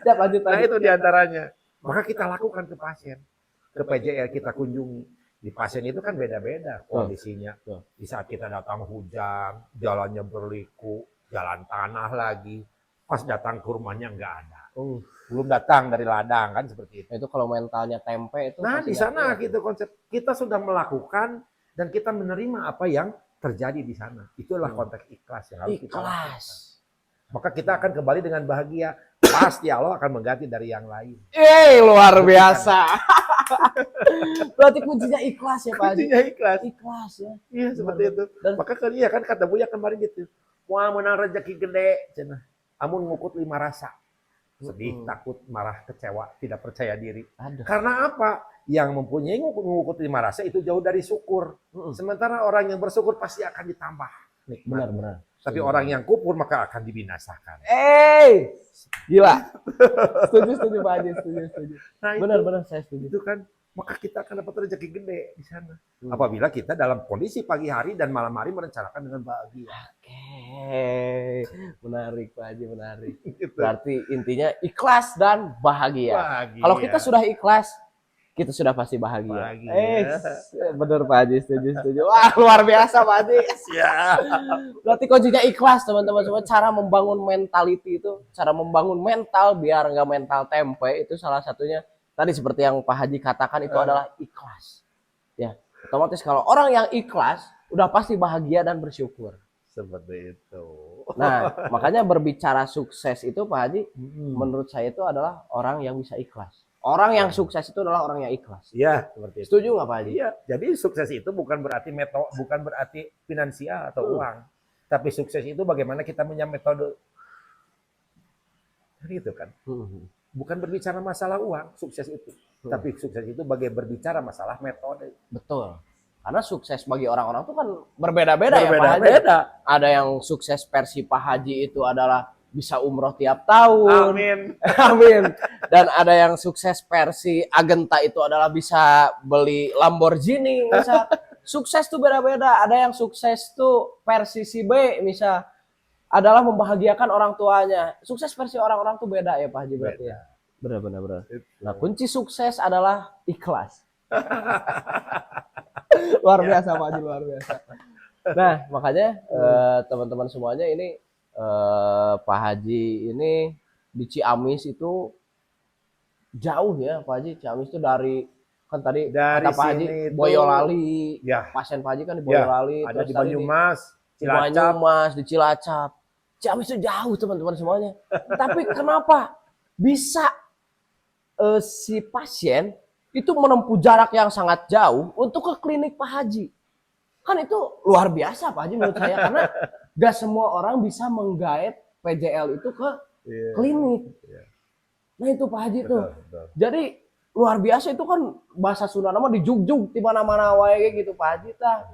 Lanjut.
Nah, itu diantaranya. Maka kita lakukan ke pasien. Ke PJL kita kunjungi. Di pasien itu kan beda-beda kondisinya. Di saat kita datang hujan, jalannya berliku, jalan tanah lagi. Pas datang ke rumahnya nggak ada. Belum datang dari ladang kan seperti itu.
Itu kalau mentalnya tempe itu.
Nah di sana gitu konsep. Kita sudah melakukan dan kita menerima apa yang terjadi di sana. Itulah konteks ikhlas yang harus kita lakukan. Maka kita akan kembali dengan bahagia. Pasti Allah akan mengganti dari yang lain.
Luar biasa. Berarti kuncinya ikhlas ya Pak Haji?
Kuncinya ikhlas.
Ikhlas ya.
Iya seperti itu. Dan maka kan kata Buya kemarin gitu. Wah menang rezeki gede. Amun ngukut 5 rasa. sedih, takut, marah, kecewa, tidak percaya diri.
Aduh.
Karena apa? Yang mempunyai ngukut lima rasa itu jauh dari syukur. Sementara orang yang bersyukur pasti akan ditambah nikmat.
Benar.
Tapi orang yang kufur maka akan dibinasakan.
Gila. Setuju Pak Haji, setuju.
Nah,
Benar saya setuju.
Itu kan maka kita akan dapat rezeki gede di sana. Apabila kita dalam kondisi pagi hari dan malam hari merencanakan dengan bahagia.
Oke. Menarik Pak Haji, menarik.
Gitu.
Berarti intinya ikhlas dan bahagia. Kalau kita sudah ikhlas, kita sudah pasti bahagia. Bener Pak Haji, setuju. Wah, luar biasa Pak Haji. Berarti kuncinya ikhlas teman-teman semua. Cara membangun mentality itu, cara membangun mental biar nggak mental tempe itu salah satunya. Tadi seperti yang Pak Haji katakan itu adalah ikhlas. Ya, otomatis kalau orang yang ikhlas udah pasti bahagia dan bersyukur.
Seperti itu.
Nah, makanya berbicara sukses itu Pak Haji, menurut saya itu adalah orang yang bisa ikhlas. Orang yang sukses itu adalah orang yang ikhlas.
Iya, seperti itu.
Setuju nggak Pak Haji?
Iya. Jadi sukses itu bukan berarti bukan berarti finansial atau uang. Tapi sukses itu bagaimana kita punya metode. Gitu kan. Bukan berbicara masalah uang, sukses itu. Tapi sukses itu berbicara masalah metode.
Betul. Karena sukses bagi orang-orang itu kan berbeda-beda ya Pak Haji. Ada yang sukses versi Pak Haji itu adalah bisa umroh tiap tahun. Amin. Dan ada yang sukses versi Agenta itu adalah bisa beli Lamborghini. Misal sukses tuh beda-beda. Ada yang sukses tuh versi si B misal adalah membahagiakan orang tuanya. Sukses versi orang-orang tuh beda ya Pak Haji berarti ya. Benar. Nah, kunci sukses adalah ikhlas. Luar biasa Pak Haji, luar biasa. Nah, makanya teman-teman semuanya ini Pak Haji ini di Ciamis itu jauh ya Pak Haji. Ciamis itu dari kan tadi kata Pak Haji Boyolali. Ya. Pasien Pak Haji kan di Boyolali.
Ada di Banyumas,
di Cilacap. Ciamis itu jauh teman-teman semuanya. Tapi kenapa bisa si pasien itu menempuh jarak yang sangat jauh untuk ke klinik Pak Haji? Kan itu luar biasa Pak Haji menurut saya. Karena gak semua orang bisa menggait PJL itu ke klinik. Nah itu Pak Haji tuh. Jadi luar biasa itu kan bahasa Sunda nama dijugjug di mana-mana wae gitu Pak Haji tah.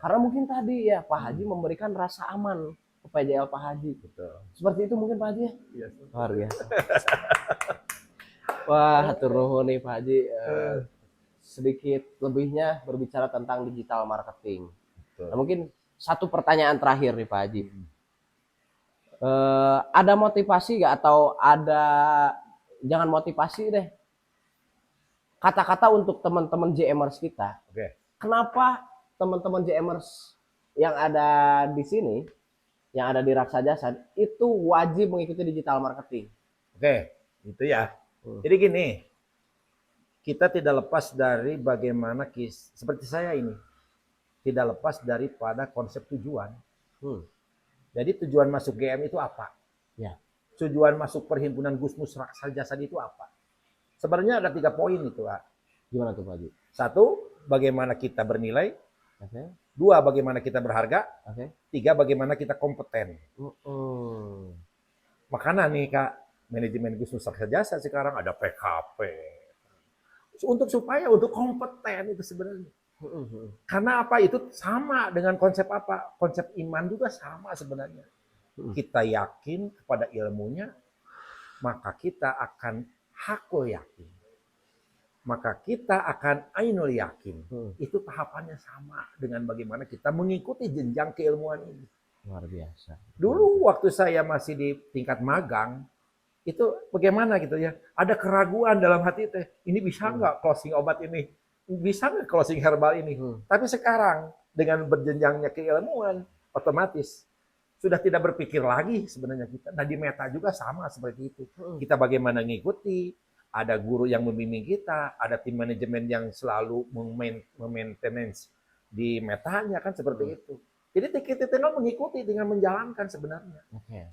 Karena mungkin tadi ya Pak Haji memberikan rasa aman ke PJL Pak Haji. Seperti itu mungkin Pak Haji ya. Luar biasa. Wah, hatur nuhun nih Pak Haji. Sedikit lebihnya berbicara tentang digital marketing. Nah, mungkin satu pertanyaan terakhir nih Pak Haji. Ada motivasi nggak atau ada jangan motivasi deh. Kata-kata untuk teman-teman JMers kita. Kenapa teman-teman JMers yang ada di sini, yang ada di Raksa Jasa itu wajib mengikuti digital marketing?
Itu ya. Jadi gini, kita tidak lepas dari bagaimana seperti saya ini, tidak lepas daripada konsep tujuan. Jadi tujuan masuk GM itu apa? Tujuan masuk perhimpunan Gusmus Raksa Jasa itu apa? Sebenarnya ada 3 poin itu, Pak.
Gimana tuh Pak Haji?
1, bagaimana kita bernilai. 2, bagaimana kita berharga. 3, bagaimana kita kompeten. Makanya nih Kak, manajemen Gusmus Raksa Jasa sekarang ada PKP. Untuk kompeten itu sebenarnya. Karena apa? Itu sama dengan konsep apa? Konsep iman juga sama sebenarnya. Kita yakin kepada ilmunya, maka kita akan hakul yakin. Maka kita akan ainul yakin. Itu tahapannya sama dengan bagaimana kita mengikuti jenjang keilmuan ini.
Luar biasa.
Dulu waktu saya masih di tingkat magang, itu bagaimana gitu ya? Ada keraguan dalam hati teh. Ini bisa nggak closing obat ini? Bisa nggak closing herbal ini? Tapi sekarang dengan berjenjangnya keilmuan, otomatis sudah tidak berpikir lagi sebenarnya kita. Dan di Meta juga sama seperti itu. Kita bagaimana ngikuti, ada guru yang membimbing kita, ada tim manajemen yang selalu memaintenance di Metanya kan seperti itu. Jadi kita tinggal mengikuti dengan menjalankan sebenarnya.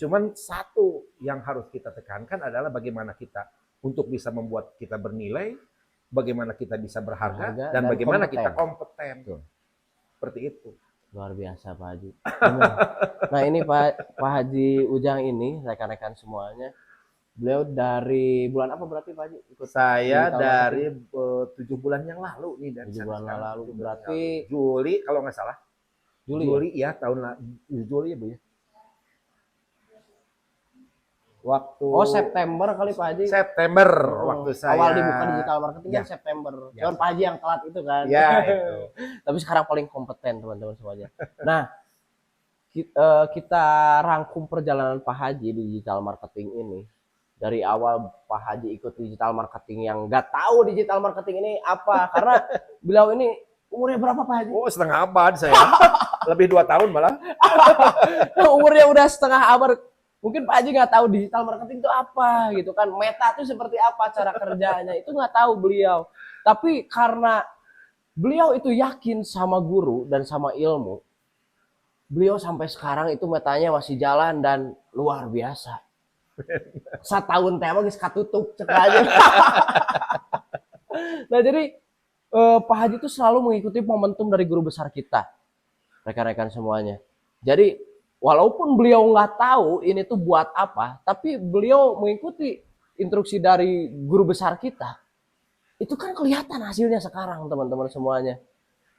Cuman satu yang harus kita tekankan adalah bagaimana kita untuk bisa membuat kita bernilai, bagaimana kita bisa berharga, dan bagaimana kita kompeten. Seperti itu.
Luar biasa Pak Haji. Nah ini Pak Haji Ujang ini, rekan-rekan semuanya, Beliau dari bulan apa berarti Pak Haji ikut
Saya
digital
dari
marketing?
7 bulan yang lalu nih dari
7
sana
bulan
sekarang.
lalu.
7 bulan yang
Berarti
lalu. Juli kalau nggak salah.
Juli ya?
Juli ya tahun Juli ya Bu ya. Waktu
Oh September kali Pak Haji.
September
Heeh.
waktu saya
Awal dibuka digital marketing
ya,
kan September.
ya,
Cuman Pak Haji yang telat itu kan.
ya itu.
Tapi sekarang paling kompeten teman-teman semuanya. Nah, kita rangkum perjalanan Pak Haji di digital marketing ini. Dari awal Pak Haji ikut digital marketing yang nggak tahu digital marketing ini apa. Karena beliau ini umurnya berapa Pak Haji?
Oh setengah abad saya. Lebih 2 tahun malah.
Umurnya udah setengah abad. Mungkin Pak Haji nggak tahu digital marketing itu apa gitu kan. Meta itu seperti apa cara kerjanya. Itu nggak tahu beliau. Tapi karena beliau itu yakin sama guru dan sama ilmu, beliau sampai sekarang itu metanya masih jalan dan luar biasa. Setahun teh mah geus katutup cek aja. Nah jadi Pak Haji itu selalu mengikuti momentum dari guru besar kita, rekan-rekan semuanya. Jadi walaupun beliau nggak tahu ini tuh buat apa, tapi beliau mengikuti instruksi dari guru besar kita. Itu kan kelihatan hasilnya sekarang teman-teman semuanya.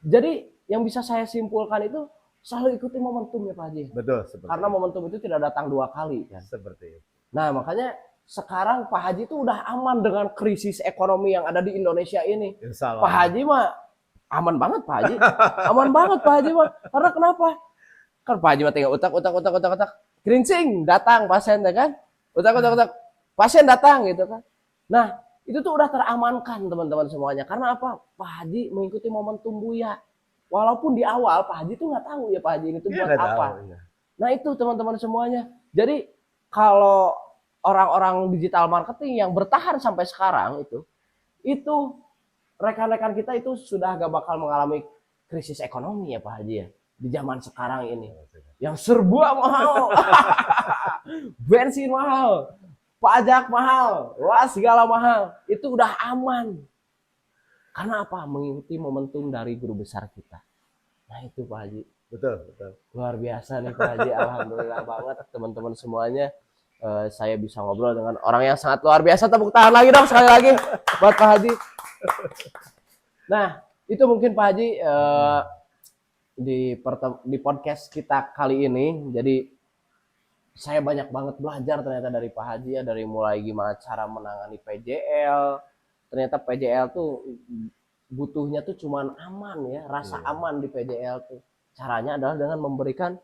Jadi yang bisa saya simpulkan itu selalu ikuti momentum ya Pak Haji.
Betul seperti
Karena momentum itu tidak datang 2 kali kan.
seperti itu.
Nah makanya sekarang Pak Haji itu udah aman dengan krisis ekonomi yang ada di Indonesia ini.
Insya
Pak
Allah.
Haji mah aman banget Pak Haji. Aman banget Pak Haji mah. Karena kenapa? Kan Pak Haji mah tinggal utak. Kerincing datang pasien ya kan. Utak. Pasien datang gitu kan. Nah itu tuh udah teramankan teman-teman semuanya. Karena apa? Pak Haji mengikuti momentum Buya. Walaupun di awal Pak Haji tuh nggak tahu ya Pak Haji ini tuh
Iya,
buat
nggak
apa.
tahu, iya.
Nah itu teman-teman semuanya. Jadi kalau orang-orang digital marketing yang bertahan sampai sekarang itu rekan-rekan kita itu sudah gak bakal mengalami krisis ekonomi ya Pak Haji ya di zaman sekarang ini yang serba mahal, bensin mahal, pajak mahal, wah segala mahal, itu udah aman. Karena apa? Mengikuti momentum dari guru besar kita. Nah itu Pak Haji.
Betul.
Luar biasa nih Pak Haji, alhamdulillah banget teman-teman semuanya. Saya bisa ngobrol dengan orang yang sangat luar biasa. Tepuk tangan lagi dong sekali lagi buat Pak Haji. Nah, itu mungkin Pak Haji di podcast kita kali ini. Jadi saya banyak banget belajar ternyata dari Pak Haji ya, dari mulai gimana cara menangani PJL. Ternyata PJL tuh butuhnya tuh cuman aman ya, rasa aman di PJL tuh. Caranya adalah dengan memberikan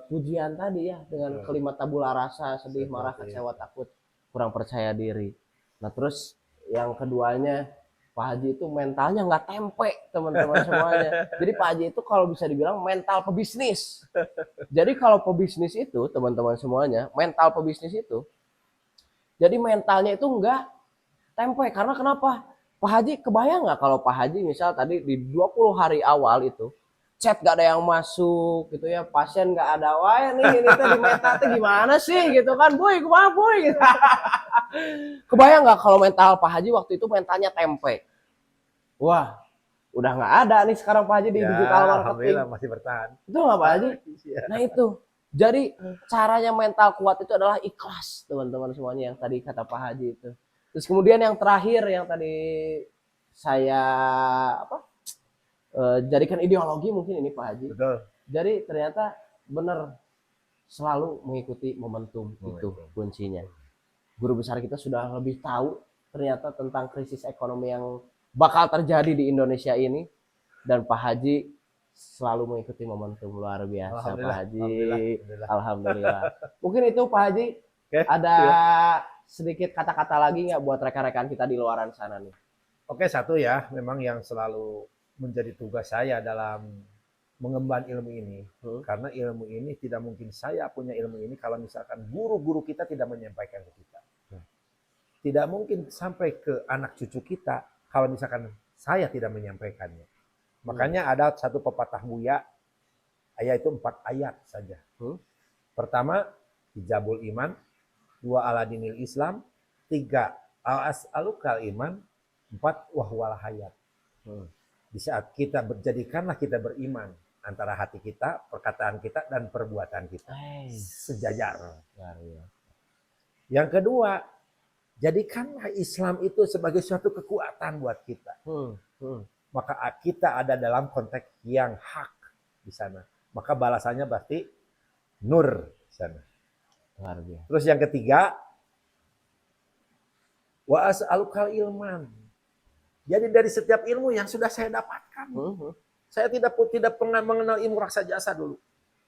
pujian tadi ya, dengan kalimat tabula rasa, sedih, marah, kecewa, takut, kurang percaya diri. Nah terus yang keduanya Pak Haji itu mentalnya nggak tempe teman-teman semuanya. Jadi Pak Haji itu kalau bisa dibilang mental pebisnis. Jadi kalau pebisnis itu teman-teman semuanya, mental pebisnis itu, jadi mentalnya itu nggak tempe. Karena kenapa? Pak Haji kebayang nggak kalau Pak Haji misal tadi di 20 hari awal itu chat gak ada yang masuk gitu ya, pasien gak ada, wah nih ini teh di meta teh gimana sih gitu kan, boy kumaha boy gitu. Kebayang nggak kalau mental Pak Haji waktu itu mentalnya tempe? Wah udah nggak ada nih sekarang Pak Haji di digital marketing.
Alhamdulillah masih bertahan.
Itu nggak Pak Haji? Nah itu jadi caranya mental kuat itu adalah ikhlas teman-teman semuanya yang tadi kata Pak Haji itu. Terus kemudian yang terakhir yang tadi saya jadikan ideologi mungkin ini Pak Haji.
Betul.
Jadi ternyata benar selalu mengikuti momentum itu kuncinya. Guru besar kita sudah lebih tahu ternyata tentang krisis ekonomi yang bakal terjadi di Indonesia ini, dan Pak Haji selalu mengikuti momentum. Luar biasa Pak Haji. Alhamdulillah. Mungkin itu Pak Haji. Ada sedikit kata-kata lagi nggak buat rekan-rekan kita di luaran sana nih?
Oke, satu ya, memang yang selalu menjadi tugas saya dalam mengemban ilmu ini. Karena ilmu ini tidak mungkin saya punya ilmu ini kalau misalkan guru-guru kita tidak menyampaikan ke kita. Tidak mungkin sampai ke anak cucu kita kalau misalkan saya tidak menyampaikannya. Makanya ada satu pepatah Buya, yaitu 4 ayat saja. Pertama, hijabul iman. 2, aladinil Islam. 3, al-as'alukal iman. 4, wahwal hayat. Di saat kita jadikanlah kita beriman antara hati kita, perkataan kita, dan perbuatan kita sejajar. Yang kedua, jadikanlah Islam itu sebagai suatu kekuatan buat kita. Maka kita ada dalam konteks yang hak di sana. Maka balasannya berarti nur di sana.
Luar biasa.
Terus yang ketiga, wa as'alukal ilman. Jadi dari setiap ilmu yang sudah saya dapatkan, saya tidak pernah mengenal ilmu raksa jasa dulu.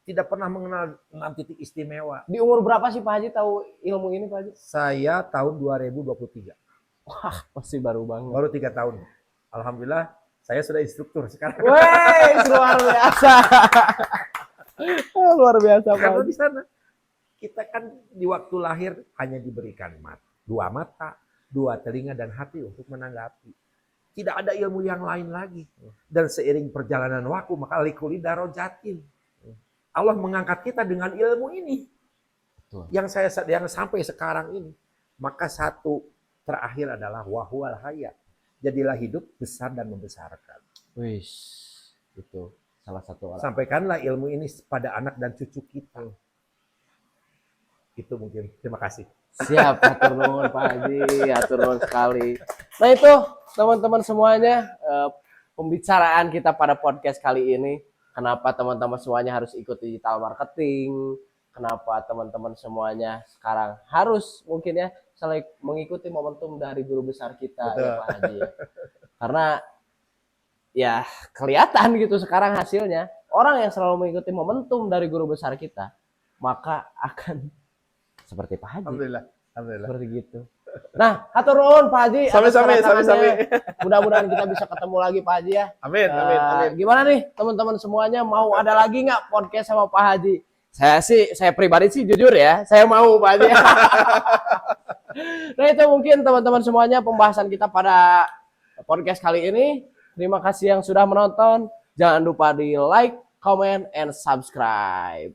Tidak pernah mengenal 6 titik istimewa.
Di umur berapa sih Pak Haji tahu ilmu ini Pak Haji?
Saya tahun 2023.
Wah, masih baru banget.
Baru 3 tahun. Alhamdulillah, saya sudah instruktur sekarang.
Wih, luar biasa. Luar biasa Pak
Karena
Haji.
di sana kita kan di waktu lahir hanya diberikan 2 mata, 2 telinga dan hati untuk menanggapi. Tidak ada ilmu yang lain lagi. Dan seiring perjalanan waktu maka likuli darajatin. Allah mengangkat kita dengan ilmu ini.
Betul.
Yang sampai sekarang ini. Maka satu terakhir adalah wahwal hayat. Jadilah hidup besar dan membesarkan.
Wih, itu salah satu orang.
Sampaikanlah ilmu ini pada anak dan cucu kita. Itu mungkin. Terima kasih.
Siap, hatur nuhun Pak Haji, hatur nuhun sekali. Nah itu teman-teman semuanya pembicaraan kita pada podcast kali ini. Kenapa teman-teman semuanya harus ikut digital marketing? Kenapa teman-teman semuanya sekarang harus mungkin ya saling mengikuti momentum dari guru besar kita ya Pak Haji. Karena ya kelihatan gitu sekarang hasilnya. Orang yang selalu mengikuti momentum dari guru besar kita, maka akan seperti Pak Haji.
Alhamdulillah.
Seperti gitu. Nah, hatur nuhun Pak Haji.
Sami-sami.
Mudah-mudahan kita bisa ketemu lagi Pak Haji ya.
Amin.
Gimana nih teman-teman semuanya, mau ada lagi nggak podcast sama Pak Haji? Saya pribadi sih jujur ya, saya mau Pak Haji. Nah itu mungkin teman-teman semuanya pembahasan kita pada podcast kali ini. Terima kasih yang sudah menonton. Jangan lupa di like, comment, and subscribe.